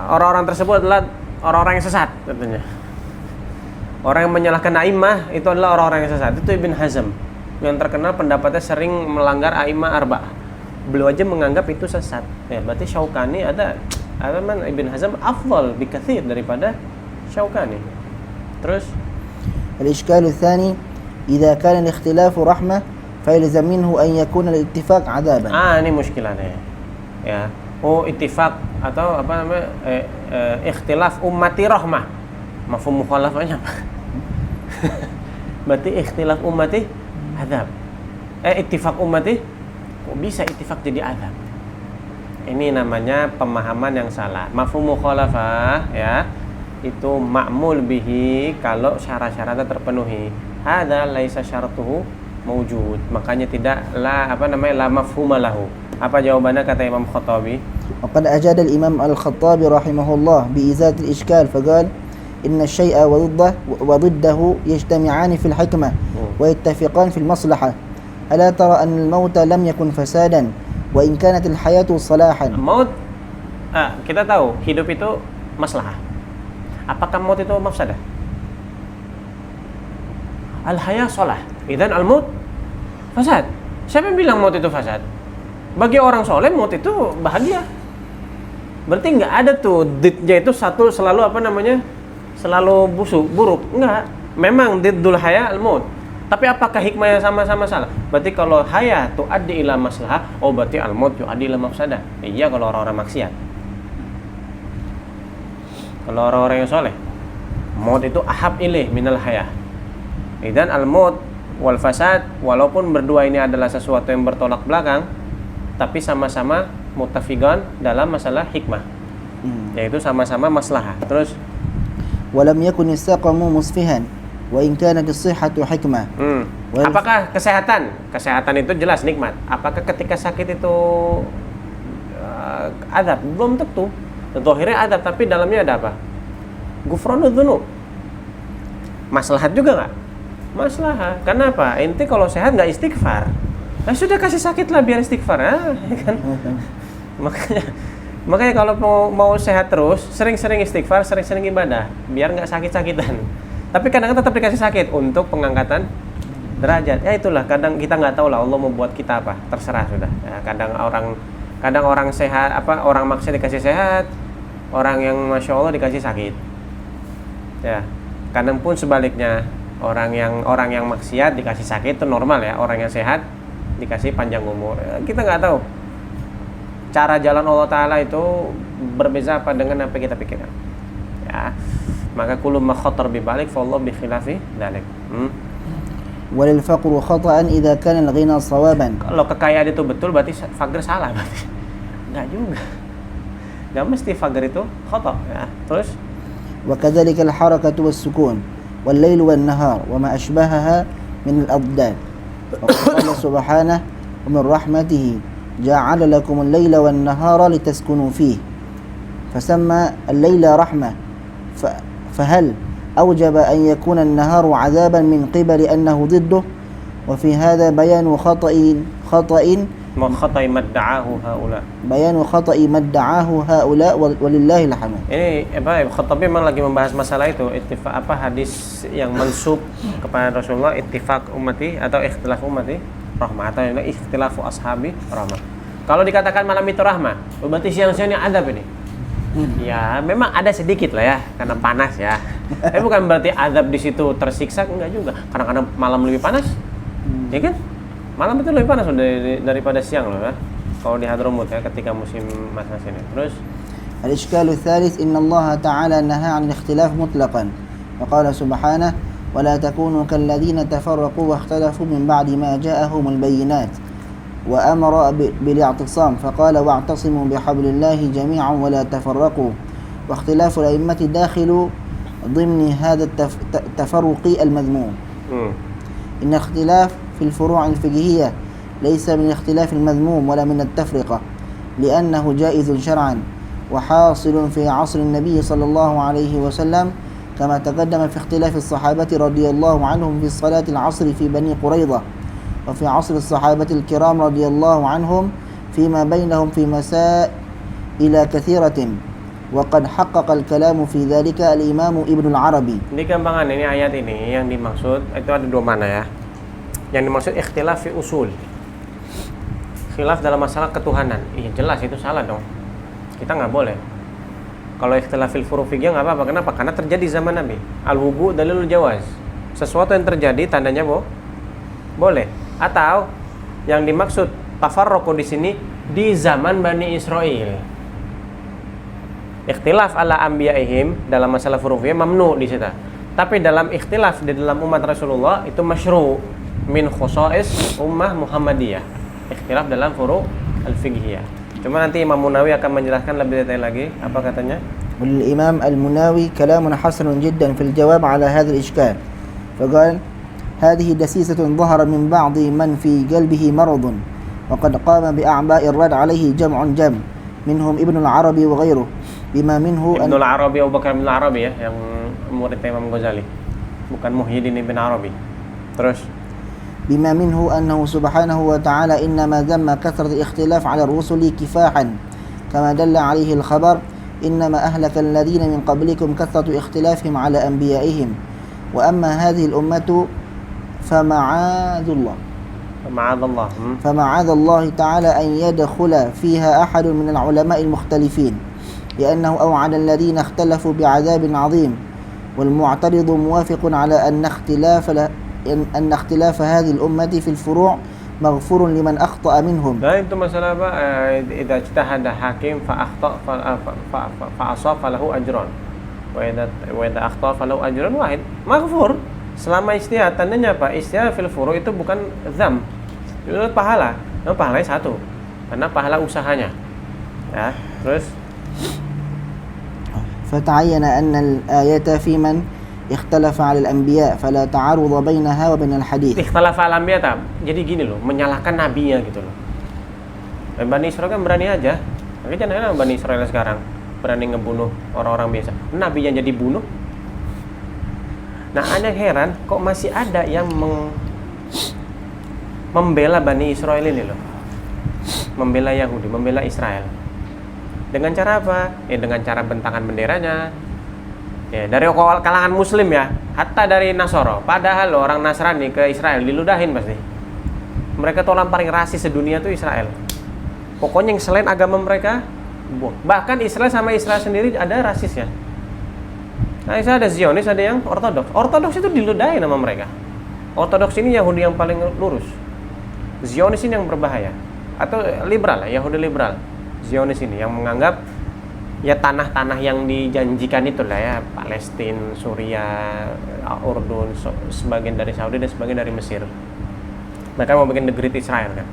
orang-orang tersebut adalah orang-orang yang sesat katanya. Orang yang menyalahkan a'immah itu adalah orang-orang yang sesat. Itu Ibn Hazm yang terkenal pendapatnya sering melanggar a'immah arba'ah. Beliau aja menganggap itu sesat. Ya, berarti Syaukani Ibn Hazm afdal bikatsir daripada Syaukani. Terus الإشكال الثاني إذا كان الاختلاف رحمة فيلزم منه أن يكون الاتفاق عذابا. Ini muskilahnya. Ya. Ittifaq atau ikhtilaf ummati rahmah. Mafhum mukhalafahnya apa? Berarti ikhtilaf ummati azab. Ittifaq ummati kok bisa ittifaq jadi azab? Ini namanya pemahaman yang salah. Mafhum mukhalafah ya, itu ma'mul bihi kalau syarat-syaratnya terpenuhi. Hadza laisa syaratuhu mawjud. Makanya tidak la mafhuma lahu. Apa jawabannya kata Imam Khattabi? وقد أجاد الإمام الخطابي رحمه الله بإزالة الإشكال فقال إن الشيء وضده يجتمعان في الحكمة ويتفقان في المصلحة ألا ترى أن الموت لم يكن فسادا وإن كانت الحياة صلاحا. Maut kita tahu hidup itu maslahah. Apakah maut itu mafsadah? Al-haya sholah, idzan al-maut fasad. Siapa yang bilang maut itu fasad? Bagi orang soleh maut itu bahagia. Berarti nggak ada tuh didnya itu satu selalu selalu buruk. Enggak. Memang diddul haya al-maut. Tapi apakah hikmahnya sama-sama salah? Berarti kalau haya tuaddi ila maslahah, berarti al-maut yuaddi ila mafsadah. Iya kalau orang-orang maksiat. Kalau orang-orang yang soleh, maut itu ahab ilaih minal haya. Dan al-maut wal fasad, walaupun berdua ini adalah sesuatu yang bertolak belakang, tapi sama-sama mutafiqan dalam masalah hikmah, yaitu sama-sama maslahah. Terus walam yakun istaqamu musfihan wa in kanat as-sihhatu hikmah. Apakah kesehatan itu jelas nikmat? Apakah ketika sakit itu adab? Belum tentu. Zahirnya adab, tapi dalamnya ada apa? Ghufranud dzunub. Maslahat juga enggak? Maslahah. Kenapa? Ente kalau sehat nggak istighfar, sudah kasih sakit lah biar istighfar, kan? makanya kalau mau sehat terus, sering-sering istighfar, sering-sering ibadah, biar nggak sakit-sakitan. Tapi kadang tetap dikasih sakit untuk pengangkatan derajat. Ya itulah, kadang kita nggak tahu lah Allah mau buat kita apa, terserah sudah. Ya, kadang orang sehat, orang maksiat dikasih sehat, orang yang masya Allah dikasih sakit. Ya, kadang pun sebaliknya. Orang yang maksiat dikasih sakit itu normal ya, orang yang sehat dikasih panjang umur. Kita nggak tahu cara jalan Allah Ta'ala itu berbeza apa dengan apa kita pikirkan. Ya, maka kullu ma khatar bi balik fa Allah bi khilafi dzalik. Walil faqru khata'an idza kana al-ghina shawaban. Kalau kekayaan itu betul berarti fakir salah berarti. Enggak juga. Enggak mesti fakir itu khata' ya. Terus wa kadzalika al-harakatu was-sukun والليل والنهار وما أشبهها من الأضداد وقال سبحانه ومن رحمته جعل لكم الليل والنهار لتسكنوا فيه فسمى الليل رحمة فهل أوجب أن يكون النهار عذابا من قبل أنه ضده وفي هذا بيان خطأ madda'ahu haula walillahi alhamd. Ini Khattabi memang lagi membahas masalah itu, hadis yang mansub kepada Rasulullah, ittifaq ummati atau ikhtilaf ummati rahmah atau ikhtilafu ashabi rahmah. Kalau dikatakan malam itu rahmah, berarti siang-siang ini adab ini. Ya, memang ada sedikit lah ya karena panas ya. Tapi bukan berarti adab di situ tersiksa, enggak juga. Kadang-kadang malam lebih panas. Ya kan? Malam itu lebih panas daripada siang loh ya. Kalau di Hadramut ya ketika musim masa sini. Terus al-ishkal ats-tsalits inna Allah ta'ala nahaa 'anil ikhtilaf mutlaqan. Wa qala subhanahu wa la takunu kal ladzina tafarraqu wa ikhtalafu min ba'di ma ja'ahumul bayyinat wa amara bil i'tisam fa qala wa'tasimu bihablillahi jami'an wa la tafarraqu wa ikhtilafu al-a'immati dakhilu ضمن هذا التفرق المذموم. إن اختلاف في الفروع الفقهية ليس من الاختلاف المذموم ولا من التفرقة لأنه جائز شرعا وحاصل في عصر النبي صلى الله عليه وسلم كما تقدم في اختلاف الصحابة رضي الله عنهم في صلاة العصر في بني قريظة وفي عصر الصحابة الكرام رضي الله عنهم فيما بينهم في مسائل كثيرة وقد حقق الكلام في ذلك الإمام ابن العربي. Di kembangan ini ayat ini yang dimaksud itu ada dua makna ya. Yang dimaksud ikhtilaf fi usul, khilaf dalam masalah ketuhanan. Iya jelas itu salah dong. Kita nggak boleh. Kalau ikhtilaf fil furu' fikih nggak apa-apa. Kenapa? Karena terjadi zaman Nabi. Al-wubu dalilul jawaz. Sesuatu yang terjadi tandanya boleh. Atau yang dimaksud tafarruqu di sini di zaman Bani Israil. Ikhtilaf ala anbiya'ihim dalam masalah furu' fikih mamnu di situ. Tapi dalam ikhtilaf di dalam umat Rasulullah itu masyru' min khosais ummah Muhammadiyah, ikhtilaf dalam furu' al-fiqhiyah. Cuma nanti Imam Munawi akan menjelaskan lebih detail lagi. Apa katanya? Al-Imam Al-Munawi kalamun hasanun jiddan fil jawab ala hadha al-ishkal. Faqal hadhihi dasisatun dhahara min ba'di man fi qalbihi maradun wa qad qama bi a'ba'i ar-rad alayhi jam'un jam minhum Ibn al-Arabi wa ghayruhu bima minhu Ibn al-Arabi Abu Bakar bin al-Arabi ya, yang murid Imam Ghazali, bukan Muhyiddin bin Arabi. Terus بما منه أنه سبحانه وتعالى إنما ذم كثرة الاختلاف على الرسل كفاحا كما دل عليه الخبر إنما أهلك الذين من قبلكم كثرة اختلافهم على أنبيائهم وأما هذه الأمة فمعاذ الله تعالى أن يدخل فيها أحد من العلماء المختلفين لأنه أوعد الذين اختلفوا بعذاب عظيم والمعترض موافق على أن اختلاف هذه الأمة في الفروع مغفور لمن أخطأ منهم. Nah itu masalah apa? Idza ijtahada hakim fa akhta fa asab falahu ajran. Wa idza akhta falahu ajran wahid. Maghfur. Selama ijtihad tandanya apa? Ijtihad fil furu' itu bukan dzam. Itu pahala. Nah, pahalanya satu. Karena pahala usahanya. Ya, terus فتعين أن الآية في من اختلف على الأنبياء فلا تعارض بينها وبين الحديث. Ikhtilaf al-anbiya jadi gini loh, menyalahkan nabinya gitu loh. Bani Israil kan berani aja. Makanya jangan Bani Israil sekarang berani ngebunuh orang-orang biasa. Nabinya jadi bunuh. Nah, aneh heran kok masih ada yang membela Bani Israil ini loh. Membela Yahudi, membela Israel. Dengan cara apa? Ya dengan cara bentangan benderanya. Ya, dari kalangan muslim ya, hatta dari Nasoro. Padahal orang Nasrani ke Israel diludahin pasti. Mereka tuh orang paling rasis sedunia tuh Israel. Pokoknya yang selain agama mereka, bahkan Israel sama Israel sendiri ada rasis ya. Nah, ada Zionis, ada yang Ortodoks. Ortodoks itu diludahin sama mereka. Ortodoks ini Yahudi yang paling lurus. Zionis ini yang berbahaya. Atau liberal, Yahudi liberal. Zionis ini yang menganggap ya tanah-tanah yang dijanjikan itulah ya, Palestina, Suriah, Urdun, sebagian dari Saudi dan sebagian dari Mesir. Mereka mau bikin negeri Israel kan,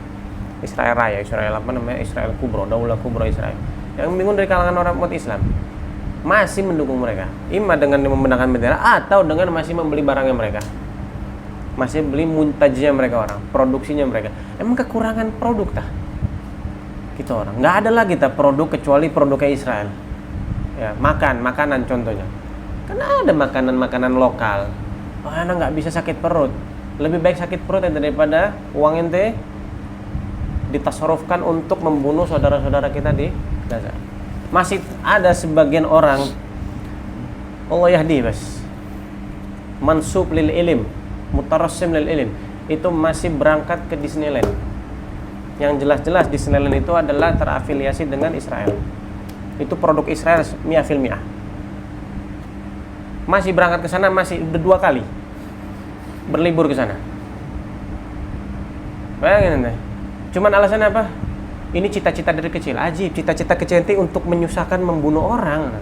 Israel Raya, Israel apa namanya, Israel Kubro, Daulah Kubro Israel. Yang bingung dari kalangan orang umat Islam masih mendukung mereka, imma dengan membentangkan bendera atau dengan masih membeli barangnya mereka, masih beli muntajnya mereka, orang produksinya mereka. Emang kekurangan produk tah? Gitu orang, nggak ada lagi tak produk kecuali produknya Israel. Ya, makanan contohnya. Karena ada makanan lokal. Oh, anak nggak bisa sakit perut. Lebih baik sakit perut daripada uang ente ditasarufkan untuk membunuh saudara-saudara kita di Gaza. Masih ada sebagian orang, Allah yahdi bas, mansub lil ilim, mutarassim lil ilim, itu masih berangkat ke Disneyland. Yang jelas-jelas Disneyland itu adalah terafiliasi dengan Israel. Itu produk Israel 100%. Masih berangkat ke sana, masih udah 2 kali berlibur ke sana. Bayangin nih. Cuman alasannya apa? Ini cita-cita dari kecil. Ajib, cita-cita kecil ente untuk menyusahkan, membunuh orang.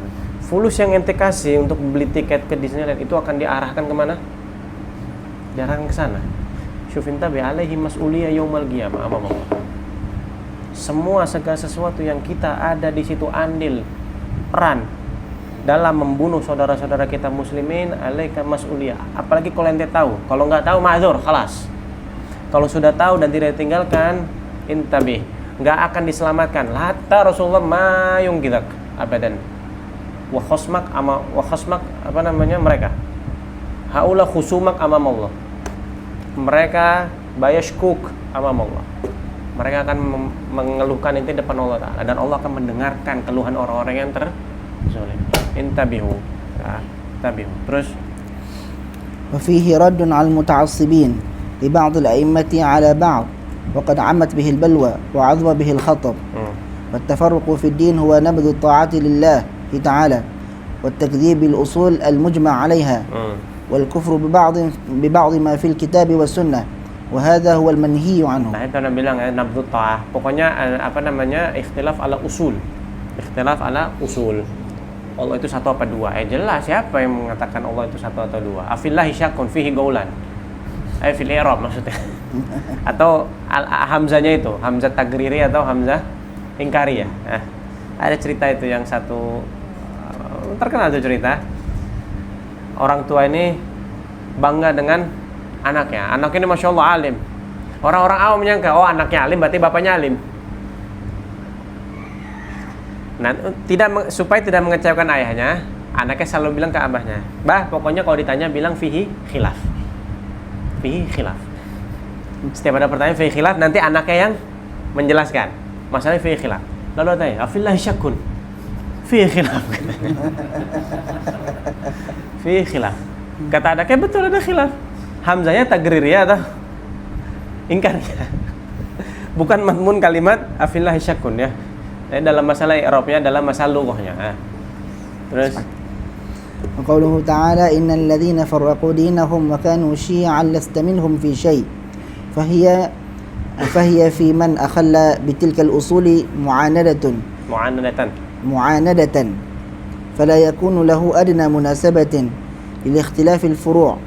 Fulus yang ente kasih untuk beli tiket ke Disneyland itu akan diarahkan kemana? Diarahkan ke sana. Syufinta bi alaihi mas'uliyah yaumal qiyamah amam Allah. Semua segala sesuatu yang kita ada di situ andil, peran dalam membunuh saudara-saudara kita muslimin, alaika mas'uliyah. Apalagi kalau ente tahu. Kalau nggak tahu ma'dzur, khalas. Kalau sudah tahu dan tidak ditinggalkan, intabih, nggak akan diselamatkan. Hatta Rasulullah mayung kidak abadan. Wa khosmak apa namanya mereka? Haula khusumak amam Allah. Mereka bayashkuk amam Allah. Mereka akan mengeluhkan itu depan Allah Ta'ala, dan Allah akan mendengarkan keluhan orang-orang yang terzalim. Intabihu. Ya, tabihu. Terus وفيه رد على المتعصبين لبعض الأئمة على بعض وقد عمت به البلوى وعظم به الخطر والتفرق في الدين هو نبذ الطاعة لله تعالى والتكذيب بالأصول المجمع عليها والكفر ببعض ما في الكتاب والسنة وهذا هو المنهي عنه. Nah, itu Nabi bilang ya, nabdut ta'ah. Pokoknya apa namanya, ikhtilaf ala usul. Ikhtilaf ala usul. Allah itu satu apa dua? Jelas siapa yang mengatakan Allah itu satu atau dua? Afillahi syakkun fihi gaulan. Fil i'rab maksudnya. Atau hamzahnya itu, hamzah tagriri atau hamzah ingkari ya. Nah, ada cerita itu yang satu terkenal tuh cerita. Orang tua ini bangga dengan anaknya. Anak ini Masya Allah alim. Orang-orang awam menyangka, oh anaknya alim berarti bapaknya alim. Nah, supaya tidak mengecewakan ayahnya, anaknya selalu bilang ke abahnya, bah pokoknya kalau ditanya bilang fihi khilaf. Fihi khilaf. Setiap ada pertanyaan fihi khilaf, nanti anaknya yang menjelaskan masalahnya fihi khilaf. Lalu tanya, afillahi syakkun. Fi khilaf. Fi khilaf. Kata ada kayak betul ada khilaf. Hamzahnya tagrir ya atau ingkar ya. Bukan madmun kalimat afillahi syakkun ya. Dalam masalah i'rabnya, dalam masalah lughahnya. Terus وقوله تعالى إن الذين فرقوا دينهم وكانوا شيعا لست منهم في شيء فهي في من أخل بتلك الأصول معاندة فلا يكون له أدنى مناسبة لاختلاف الفروع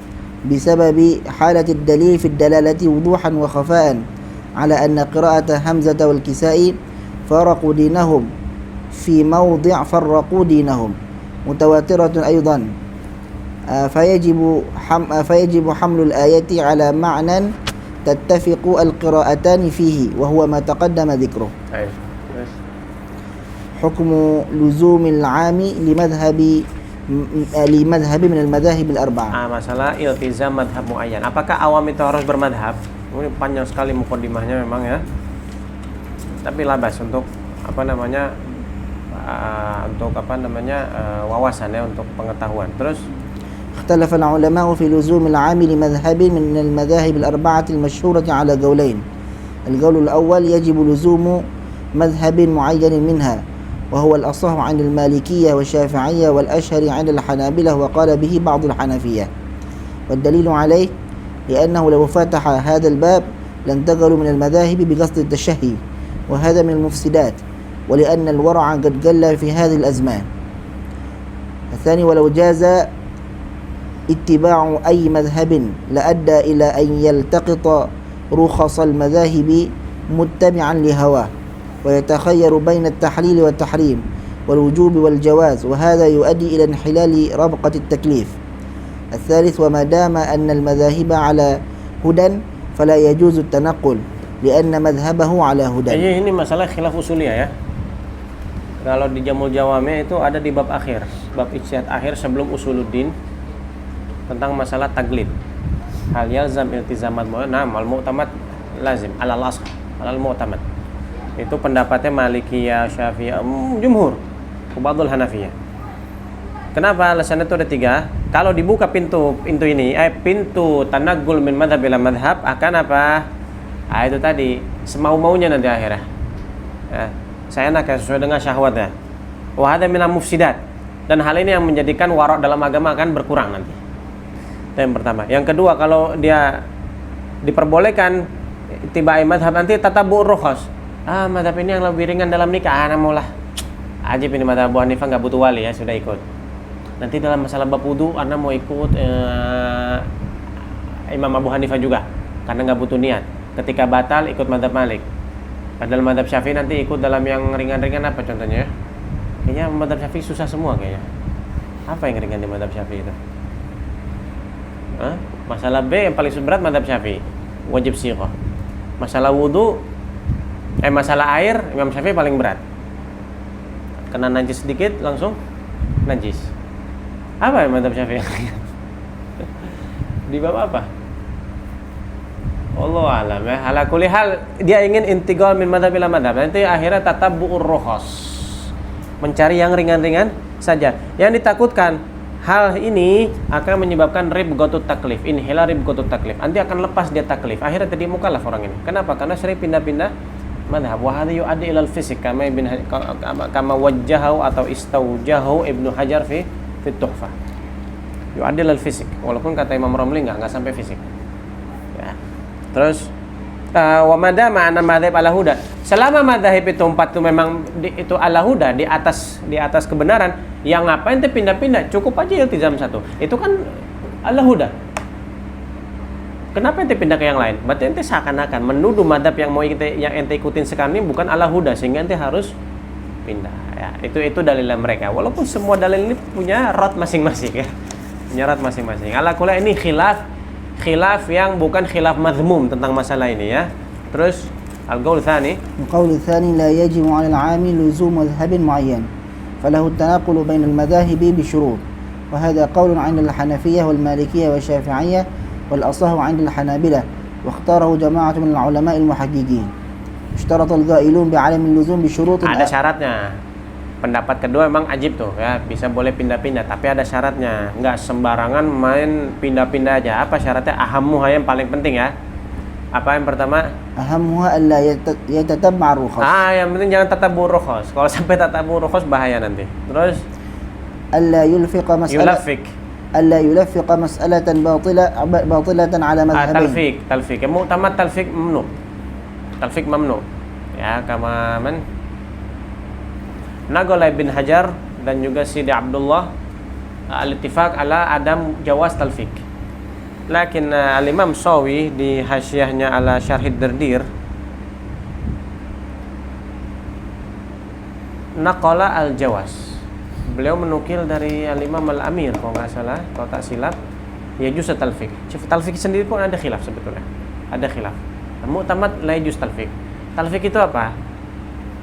بسبب حالة الدليل في الدلالة وضوحا وخفاء على أن قراءة همزة والكسائي فرقوا دينهم في موضع فرقوا دينهم متواترة أيضا فيجب حمل الآية على معنى تتفق القراءتان فيه وهو ما تقدم ذكره. حكم لزوم العام لمذهب من المذاهب الأربعة. Masalah iltizam madhab muayyan. Apakah awam itu harus bermadhab? Ini panjang sekali mukadimahnya memang ya. Tapi labas untuk wawasan ya, untuk pengetahuan. Terus اختلف العلماء في لزوم العام لمذهب من المذاهب الأربعة المشهورة على قولين. القول الأول يجب لزوم مذهب معين منها وهو الأصح عند المالكية والشافعية والأشهر عند الحنابلة وقال به بعض الحنفية والدليل عليه لأنه لو فتح هذا الباب لانتقلوا من المذاهب بقصد التشهي وهذا من المفسدات ولأن الورع قد قل في هذه الأزمان. الثاني ولو جاز اتباع أي مذهب لأدى إلى أن يلتقط رخص المذاهب متبعا لهواه ويتخير بين التحليل والتحريم والوجوب والجواز وهذا يؤدي إلى انحلال ربقة التكليف. الثالث وما دام أن المذاهب على هدى فلا يجوز التنقل لأن مذهبه على هدى. Ini masalah khilaf usuliyah ya. Kalau di Jamul Jawami itu ada di bab akhir, bab ijtihad akhir sebelum usuluddin, tentang masalah taglid. Hal yalzam iltizamat al mu'tamad lazim alal asl alal mu'tamad. Itu pendapatnya Malikiyah, Syafi'iyah, jumhur, Ba'dul Hanafiyah. Kenapa? Alasannya itu ada 3. Kalau dibuka pintu ini, pintu tanaggul min madhab ila madhab, akan apa? Itu tadi semau-maunya nanti akhirnya. Ya, saya enak ya, sesuai dengan syahwatnya. Wa hadza minal mufsidat. Dan hal ini yang menjadikan warok dalam agama akan berkurang nanti. Itu yang pertama. Yang kedua, kalau dia diperbolehkan tibai madhab, nanti tatabu rukhas. Madhab ini yang lebih ringan dalam nikah, maulah. Ajib ini madhab Abu Hanifah nggak butuh wali ya, sudah ikut. Nanti dalam masalah bab wudu, anda mau ikut Imam Abu Hanifah juga, karena nggak butuh niat. Ketika batal ikut madhab Malik. Padahal madhab Syafi'i nanti ikut dalam yang ringan-ringan apa contohnya? Kayaknya madhab Syafi'i susah semua kayaknya. Apa yang ringan di madhab Syafi'i itu? Masalah B yang paling berat madhab Syafi'i, wajib sighah. Masalah wudu, masalah air Imam Syafi'i paling berat. Kena najis sedikit langsung najis. Apa yang madhab Syafi'i? Di bab apa? Wallahu a'lam ya. Ala kulli hal dia ingin intiqal min madhab ila madhab. Nanti akhirnya tatabbu'ur rukhas. Mencari yang ringan-ringan saja. Yang ditakutkan hal ini akan menyebabkan ribghatut taklif. Inhila ribghatut taklif. Nanti akan lepas dia taklif. Akhirnya jadi mukallaf orang ini. Kenapa? Karena sering pindah-pindah madhab. Wa hadza yu'addi ila al-fisik kama wajjahu atau istaujahu Ibnu Hajar fi Tuhfah. Yu'addi ila al-fisik. Walaupun kata Imam Romli enggak sampai fisik. Ya. Terus wa madama anna madzhab ala huda. Selama madzhab itu 4 itu memang itu ala huda, di atas kebenaran, yang ngapain ente pindah-pindah? Cukup aja iltizam 1. Itu kan ala huda. Kenapa ente pindah ke yang lain? Berarti ente seakan-akan menuduh madzhab yang ente ikutin sekarang ini bukan ala huda, sehingga ente harus pindah. Ya, itu dalilnya mereka. Walaupun semua dalil ini punya rot masing-masing ya. Punya rot masing-masing. Ala kulli ini khilaf yang bukan khilaf madhmum tentang masalah ini ya. Terus al-qaul tsani. Al-qaul tsani la yajibu 'ala al-'ami luzum madhhabin mu'ayyan falahu at-tanaqul bain al-madahib bi syurut. Wa hadha qaulun 'inda al-Hanafiyyah wal Malikiyyah wa Syafi'iyyah wal asah 'inda al-Hanabilah wa ikhtarahu jama'atun min al-'ulama' al-muhaqqiqin. اشترط القائلون بعدم اللزوم بشروط Ada syaratnya. Pendapat kedua memang ajib tuh ya, bisa boleh pindah-pindah, tapi ada syaratnya. Nggak sembarangan main pindah-pindah aja. Apa syaratnya? Ahammuha yang paling penting ya. Apa yang pertama? أهمها ألا يتتبع الرخص. Yang penting jangan tatabur rukhas. Kalau sampai tatabur rukhas bahaya nanti. Terus ألا يلفق مسألة yulafik. ألا يلفق مسألة باطلة على مذهبين. Talfik. Yang mu'tamad talfik mamnu. Talfik mamnu. Ya, kama man Naqala Ibn Hajar dan juga Sidi Abdullah al-ittifaq ala adam jawaz talfik. Lakin al-Imam Sawi di hasyiahnya ala Syarhid Dardir naqala al-jawaz. Beliau menukil dari al-Imam al-Amir kalau nggak salah, kalau tak silap, yajuz talfik. Talfik sendiri pun ada khilaf sebetulnya. Ada khilaf. Mu'tamad la yajuz talfik. Talfik itu apa?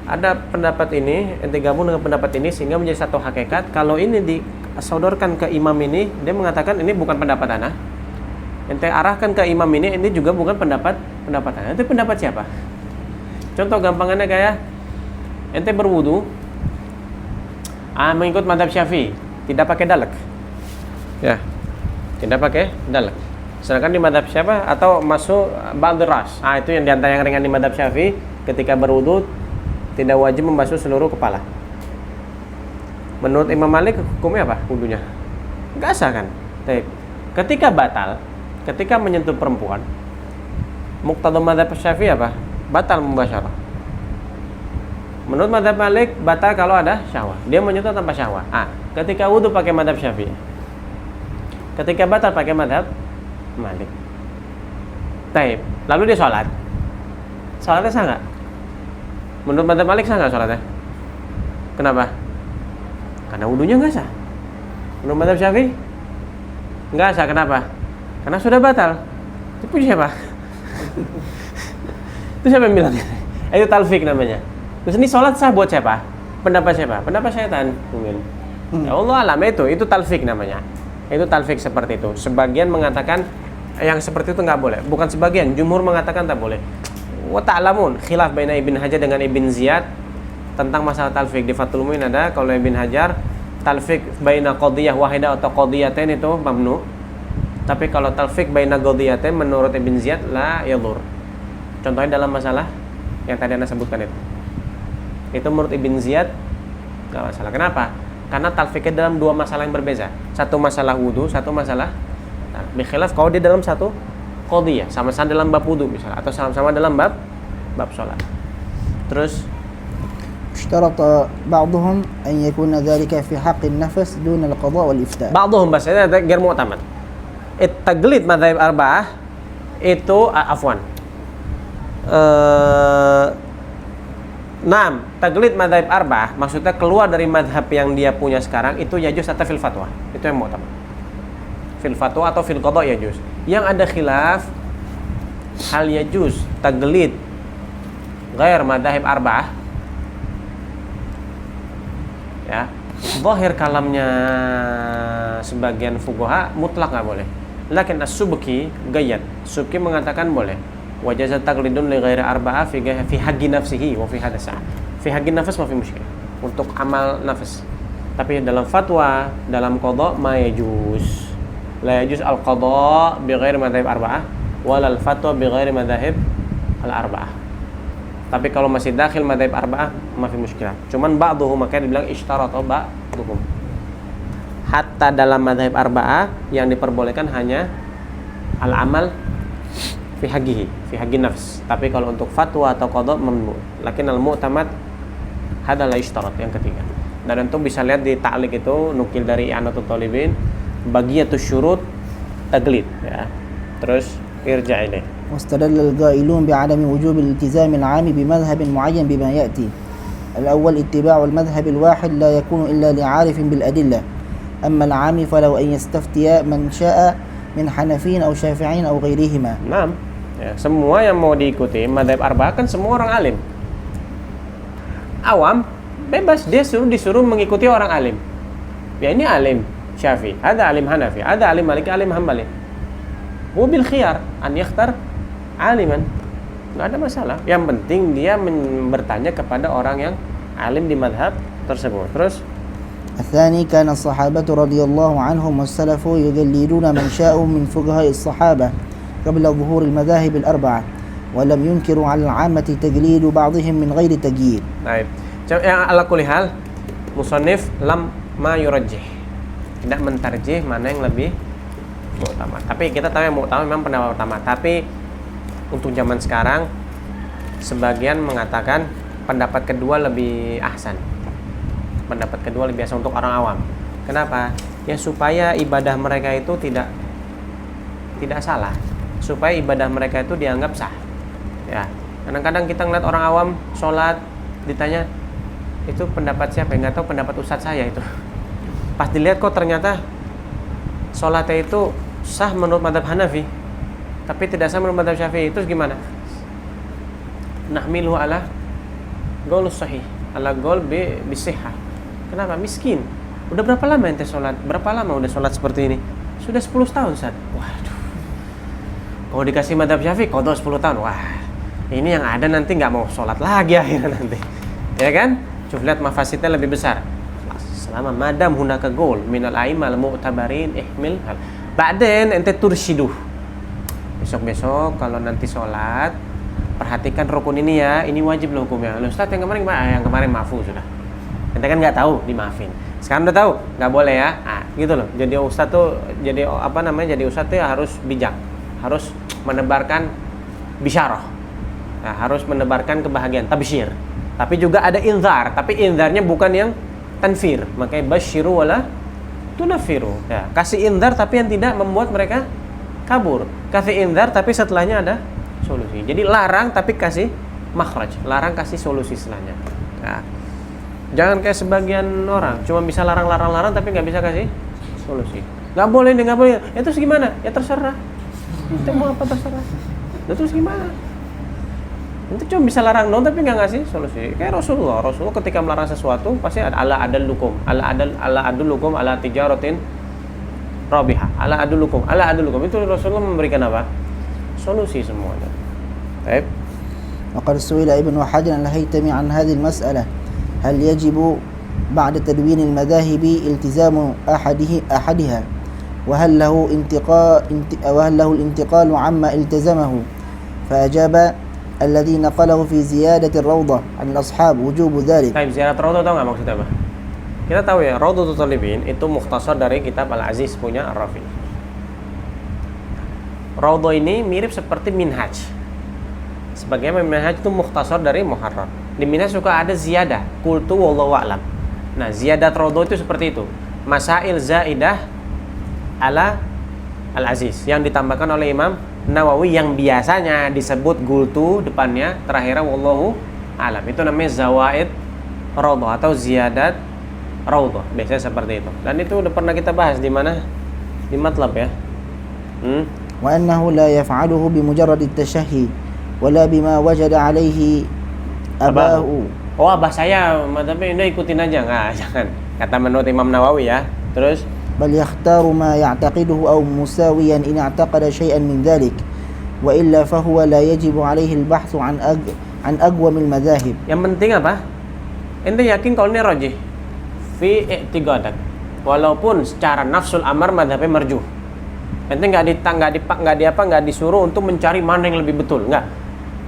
Ada pendapat ini, ente gabung dengan pendapat ini sehingga menjadi satu hakikat. Kalau ini disodorkan ke imam ini, dia mengatakan ini bukan pendapat ana. Ente arahkan ke imam ini juga bukan pendapat ana. Itu pendapat siapa? Contoh gampangannya kayak ente berwudu, mengikut mazhab Syafi'i, tidak pakai dalak. Ya. Tidak pakai dalak. Sedangkan di mazhab siapa? Atau masuk ba'd ras. Itu yang diantara yang ringan di mazhab Syafi'i, ketika berwudu tidak wajib membasuh seluruh kepala. Menurut Imam Malik hukumnya apa? Wudunya nggak sah kan? Ketika batal, ketika menyentuh perempuan, muqtadha madzhab Syafi'i apa? Batal mubasyarah. Menurut madzhab Malik batal kalau ada syahwat. Dia menyentuh tanpa syahwat. Ketika wudu pakai madzhab Syafi'i. Ketika batal pakai madzhab Malik. Lalu dia sholat. Sholatnya sah nggak? Menurut madzhab Malik sah nggak sholatnya? Kenapa? Karena wudunya nggak sah. Menurut madzhab Syafi'i nggak sah. Kenapa? Karena sudah batal. Itu punya siapa? Itu siapa yang bilang? Itu talfik namanya. Terus ini sholat sah buat siapa? Pendapat siapa? Pendapat syaitan mungkin. Ya Allah alam, itu talfik namanya. Itu talfik seperti itu. Sebagian mengatakan yang seperti itu nggak boleh. Bukan sebagian, jumhur mengatakan tak boleh. Wa ta'lamun khilaf baina Ibn Hajar dengan Ibn Ziyad tentang masalah talfik. Di Fathul Mu'in ada kalau Ibn Hajar talfik baina qadiyah wahidah atau qadiyatain itu mamnu. Tapi kalau talfik baina qadiyatain menurut Ibn Ziyad la yadur. Contohnya dalam masalah yang tadi Anda sebutkan itu. Itu menurut Ibn Ziyad enggak masalah. Kenapa? Karena talfiknya dalam dua masalah yang berbeza. Satu masalah wudu, satu masalah bikhilaf kalau dia dalam satu qadiyah, sama-sama dalam bab wudu misalnya atau sama-sama dalam bab salat. Terus اشترط بعضهم أن يكون ذلك في حق النفس دون القضاء والإفتاء. بعضهم بس ini غير معتمد. Taglid madzhab arba'ah itu taglid madzhab arba'ah maksudnya keluar dari mazhab yang dia punya sekarang itu yajuz atau fil fatwa. Itu yang mu'tamad. Fil fatwa atau fil qada yajuz. Yang ada khilaf hal yajuz taglid ghair madzhab arba'ah. Ya, zahir kalamnya sebagian fuqaha mutlak enggak boleh. Lakin as-Subki gayat. Subki mengatakan boleh. Wajazat taglidun li ghairi arba'ah fi haqqi nafsihi wa fi hadasa. Fi haqqi nafs ma fi musykilah. Untuk amal nafs. Tapi dalam fatwa, dalam qada ma yajuz. La yajuz al-qada bi ghairi madzhab arba'ah wal al-fatwa bi ghairi madzhab al-arba'ah. Tapi kalau masih dakhil madzhab arba'ah ma fi musykilah. Cuman ba'dhuhum makanya dibilang ishtarata ba'dhuhum. Hatta dalam madzhab arba'ah yang diperbolehkan hanya al-amal fi haqqihi, fi haqqi nafs. Tapi kalau untuk fatwa atau qada mamnu. Lakin al-mu'tamad hada la ishtarat yang ketiga. Dan untuk bisa lihat di ta'liq itu nukil dari I'anatul Talibin bagiyatus syurut taglid ya. Terus irja' ilaih. واستدل القائلون بعدم وجوب الالتزام العام بمذهب معين بما يأتي. الأول اتباع المذهب الواحد لا يكون إلا لعارف بالأدلة. أما العام فلو أن يستفتي من شاء من حنفيين أو شافعين أو غيرهما. Naam. Ya, semua yang mau diikuti madzhab arba'ah kan semua orang alim. Awam bebas dia disuruh mengikuti orang alim. Ya ini alim Syafi'i, ada alim Hanafi, ada alim Maliki, alim Hambali. Wabil khiyar an yakhtar aliman. nggak ada masalah. Yang penting dia bertanya kepada orang yang alim di madhab tersebut. Terus الثاني كان الصحابة رضي الله عنهم والسلف يذللون من شاءوا من فقهاء الصحابة قبل ظهور المذاهب الأربعة ولم ينكروا على العامة تقليد بعضهم من غير تقييد. Baik. Yang ala kulli hal musannif lam ma yurajjih. Tidak mentarjih mana yang lebih utama. Tapi kita tahu yang utama memang pendapat utama. Tapi untuk zaman sekarang sebagian mengatakan pendapat kedua lebih ahsan. Pendapat kedua lebih biasa untuk orang awam. Kenapa? Ya supaya ibadah mereka itu tidak salah, supaya ibadah mereka itu dianggap sah. Ya, kadang-kadang kita ngeliat orang awam sholat, ditanya itu pendapat siapa? Nggak tahu, pendapat ustadz saya itu. Pas dilihat kok ternyata sholatnya itu sah menurut madhab Hanafi, tapi tidak sah menurut madhab Syafi'i. Terus gimana? Nahmiluhu ala qaulus sahih, ala qaul bisihhah. Kenapa? Miskin. Udah berapa lama ente sholat? Berapa lama udah sholat seperti ini? Sudah 10 tahun, Ustaz. Waduh. Kalau dikasih madhab Syafi'i, qadha 10 tahun. Wah, ini yang ada nanti nggak mau sholat lagi akhirnya nanti. Ya kan? Coba lihat mafasidnya lebih besar. Selama madam hunaka qaul minal a'immal mu'tabarin ihmil hal. Ba'den ente turshiduh. Besok-besok kalau nanti sholat, perhatikan rukun ini ya. Ini wajib loh hukumnya. Loh, Ustaz yang kemarin maafu sudah. Ente kan nggak tahu, dimaafin. Sekarang udah tahu, nggak boleh ya. Nah, gitu loh. Jadi ustadz tuh, jadi ustadz tuh harus bijak, harus menebarkan bisyarah, nah, harus menebarkan kebahagiaan, tabsyir. Tapi juga ada inzar, tapi inzarnya bukan yang tanfir. Makanya basyiru wala tunafiru. Ya, kasih inzar tapi yang tidak membuat mereka kabur. Kasih inzar tapi setelahnya ada solusi. Jadi larang tapi kasih makhraj, larang kasih solusi setelahnya. Nah, jangan kayak sebagian orang cuma bisa larang tapi nggak bisa kasih solusi. Nggak boleh nih, nggak boleh. Ya terus gimana? Ya terserah. Itu mau apa terserah. Ya terus gimana? Itu cuma bisa larang dong tapi nggak ngasih solusi. Kayak Rasulullah ketika melarang sesuatu pasti ada ala adullukum ala tijaratin rabihah. Ala adullukum. Itu Rasulullah memberikan apa? Solusi semuanya. Baik. وقد سئل ابن حجر الهيثمي عن هذه المسألة هل يجب بعد تدوين المذاهب التزام أحدها وهل له الانتقال عما التزمه فأجاب الذي نقله في زيادة الروضة عن الأصحاب وجوب ذلك. Baik, ziyarat Raudhah tahu nggak maksudnya apa? Kita tahu ya, Raudhatul Talibin itu mukhtasar dari kitab Al-Aziz punya Ar-Rafi. Raudhah ini mirip seperti Minhaj. Sebagaimana Minhaj itu mukhtasar dari Muharrar. Di Minhaj suka ada ziyadah, qultu wallahu a'lam. Nah, ziyadat Raudhah itu seperti itu. Masail zaidah ala Al-Aziz yang ditambahkan oleh Imam Nawawi yang biasanya disebut qultu depannya, terakhirnya wallahu a'lam. Itu namanya zawaid Raudhah atau ziyadat Raudhah. Biasanya seperti itu. Dan itu udah pernah kita bahas di mana? Di matlab ya. Wa annahu la yaf'aluhu bimujarrad at-tashahhi wala bima wajada alaihi abahu. Oh, abah saya, tapi udah ikutin aja. Nggak, jangan. Kata menurut Imam Nawawi ya. Terus bal yakhtaru ma ya'taqiduhu aw musawiyan in i'taqada shay'an min dhalik wa illa fa huwa la yajibu alaihi al-bahthu an aqwam al-madhahib. Yang penting apa? Ente yakin kalau ini rajih fi i'tiqadak. Walaupun secara nafsul amar madhabnya marjuh. Ente nggak disuruh untuk mencari mana yang lebih betul, nggak.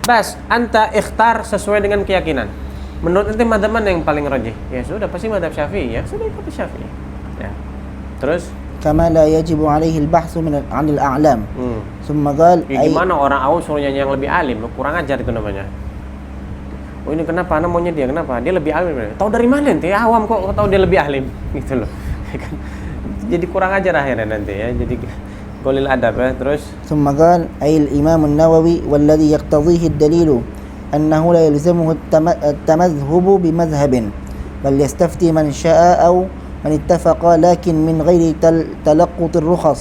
Bas, anta ikhtar sesuai dengan keyakinan. Menurut ente madhab mana yang paling rajih? Ya sudah, pasti madhab Syafi'i. Ya sudah, ikuti Syafi'i. Ya. Terus kama la yajibu alaihi al-bahthu an al-a'lam. Thumma qala gimana orang awam suruh nyanyi yang lebih alim? Kurang ajar itu namanya. Oh, ini kenapa anak maunya dia? Kenapa? Dia lebih alim. Tahu dari mana ente? Awam kok tahu dia lebih alim gitu loh. Jadi kurang ajar akhirnya nanti ya. Jadi qulil adab ya. Terus ثم قال أي الإمام النووي والذي يقتضيه الدليل أنه لا يلزمه التمذهب بمذهب بل يستفتي من شاء أو من اتفق لكن من غير تلقط الرخص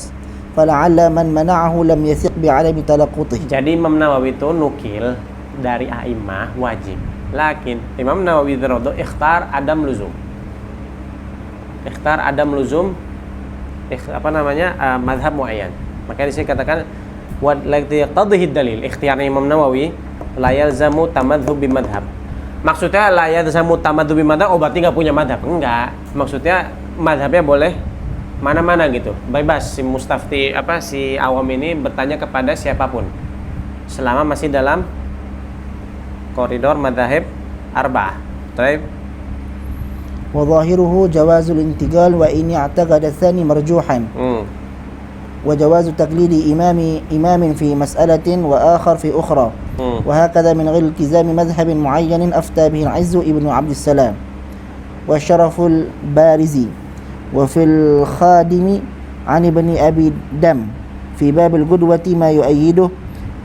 فلعل من منعه لم يثق بعدم تلقطه. Jadi Imam Nawawi itu nukil dari a'immah wajib. Lakin Imam Nawawi radhiyallahu ikhtar adam luzum. Ikhtar adam luzum madhab muayyan. Makanya di sini katakan wa lati yaqtadhihi dalil. Ikhtiarnya Imam Nawawi la yalzamu tamadhhub bi madhab. Maksudnya la yalzamu tamadhhub bi madhab, oh berarti enggak punya madhab. Enggak. Maksudnya madhabnya boleh mana-mana gitu. Bebas si mustafti si awam ini bertanya kepada siapapun. Selama masih dalam koridor madhahib arba'ah. Baik. وظاهره جواز الانتقال وإن اعتقد الثاني مرجوحا وجواز تقليد إمام في مسألة وآخر في أخرى وهكذا من غير التزام مذهب معين أفتى به العز ابن عبد السلام والشرف البارزي وفي الخادم عن ابن أبي دم في باب القدوة ما يؤيده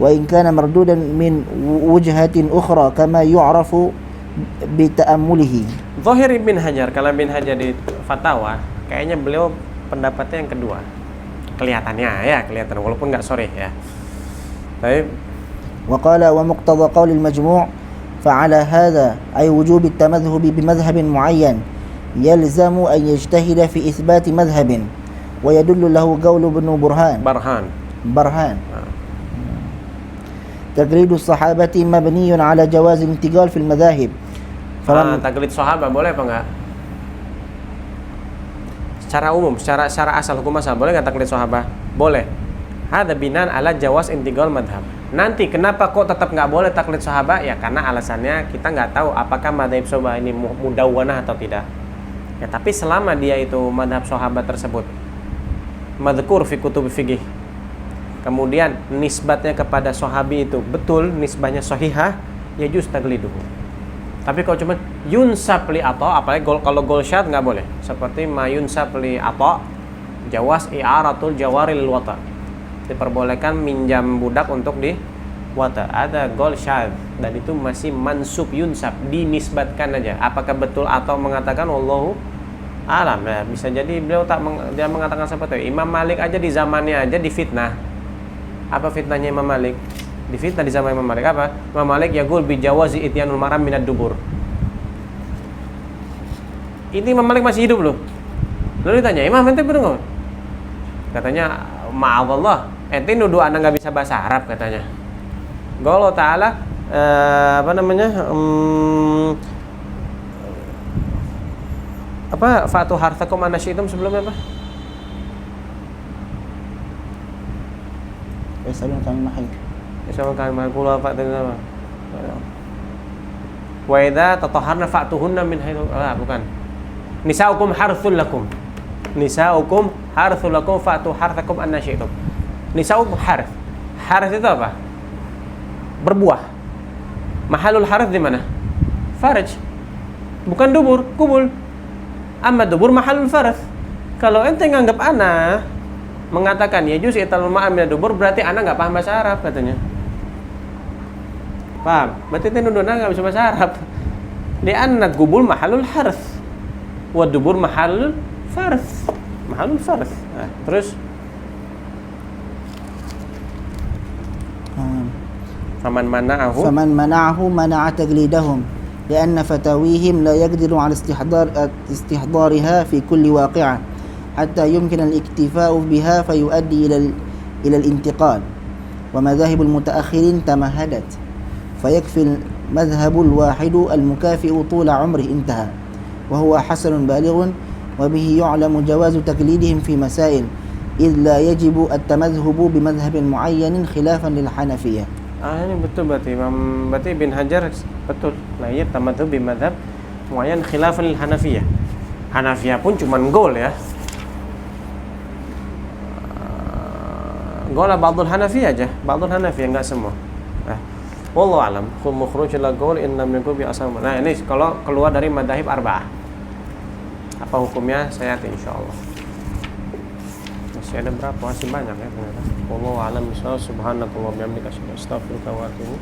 وإن كان مردودا من وجهة أخرى كما يعرف بتأمله. Zahir Ibn Hajar, kalau Ibn Hajar di fatwa, kayaknya beliau pendapatnya yang kedua. Kelihatannya ya, kelihatan walaupun nggak sore ya. Baik. وقال ومقتضى قول المجموع فعلى هذا أي وجوب التمذهب بمذهب معين يلزم أن يجتهد في إثبات مذهب ويدل له قول ابن برهان تقليد الصحابة مبني على جواز الانتقال في المذاهب. Taklid sahabat boleh apa enggak? Secara umum, secara asal hukum asal boleh enggak taklid sahabat? Boleh. Hada binan ala jawaz intiqal madhab. Nanti kenapa kok tetap enggak boleh taklid sahabat? Ya karena alasannya kita enggak tahu apakah madhab sahabat ini mudawwanah atau tidak. Ya tapi selama dia itu madhab sahabat tersebut madhkur fi kutub fiqih, kemudian nisbatnya kepada sahabi itu betul, nisbahnya sahihah, ya juz taqliduhu. Tapi kalau cuma yunsab li ato, apalagi kalau gol syad nggak boleh. Seperti ma yunsab li ato, jawas i'aratul jawaril wata. Diperbolehkan minjam budak untuk di wata. Ada gol syad dan itu masih mansub yunsab, dinisbatkan aja. Apakah betul atau mengatakan wallahu alam ya, bisa jadi beliau dia mengatakan seperti itu. Imam Malik aja di zamannya aja difitnah. Apa fitnahnya Imam Malik? Difitnah di zaman Imam Malik apa? Imam Malik yaqul bi jawazi ityanul maram minad dubur. Ini Imam Malik masih hidup loh. Lalu ditanya, "Imam ente bener enggak?" Katanya, "Ma'allah, ente nuduh anak enggak bisa bahasa Arab," katanya. Allah Ta'ala fatu harthakum anasyitum sebelumnya apa? يسألونك عن المحيط Sama kalimat pula fa'tu nama. Wa idza tatahharna fa'tuhunna min haitsu bukan. Nisaukum harthul lakum. Nisaukum harthul lakum fa'tu harthakum annasyitum. Nisaukum harth. Harth itu apa? Berbuah. Mahalul harth di mana? Farj. Bukan dubur, kubul. Amma dubur mahalul farj. Kalau ente nganggap ana mengatakan ya juz ital ma'am min dubur, berarti ana enggak paham bahasa Arab katanya. Paham? Berarti itu nuduhnya nggak bisa bahasa Arab. Lianna gubul mahalul harth, wa dubur mahalul farth. Mahalul farth. Nah, terus faman mana'ahu mana'a taqlidahum لأن فتاويهم لا يقدر على استحضارها في كل واقعة حتى يمكن الاكتفاء بها فيؤدي إلى الانتقال ومذاهب المتأخرين تمهدت فيكفي المذهب الواحد المكافئ طول عمره انتهى وهو حسن بالغ وبه يعلم جواز تقليدهم في مسائل إذ لا يجب التمذهب بمذهب معين خلافا للحنفية. Ini betul berarti Ibn Hajar betul. Lah ya tamadhub bimadzhab muayyan khilafan lil Hanafiyah. Hanafiyah pun cuman gol ya. Gol ba'dul Hanafiyah aja, ba'dul Hanafiyah enggak semua. Wallahu alam. Khuruj ila qaul inna minkum bi asam. Nah, ini kalau keluar dari madzhab arba'ah. Apa hukumnya? Saya nanti insyaallah. Masih ada berapa? Masih banyak ya ternyata. Wallahu alam. Subhanallahi wa bihamdihi asyhadu an la ilaha illa anta astaghfiruka wa atubu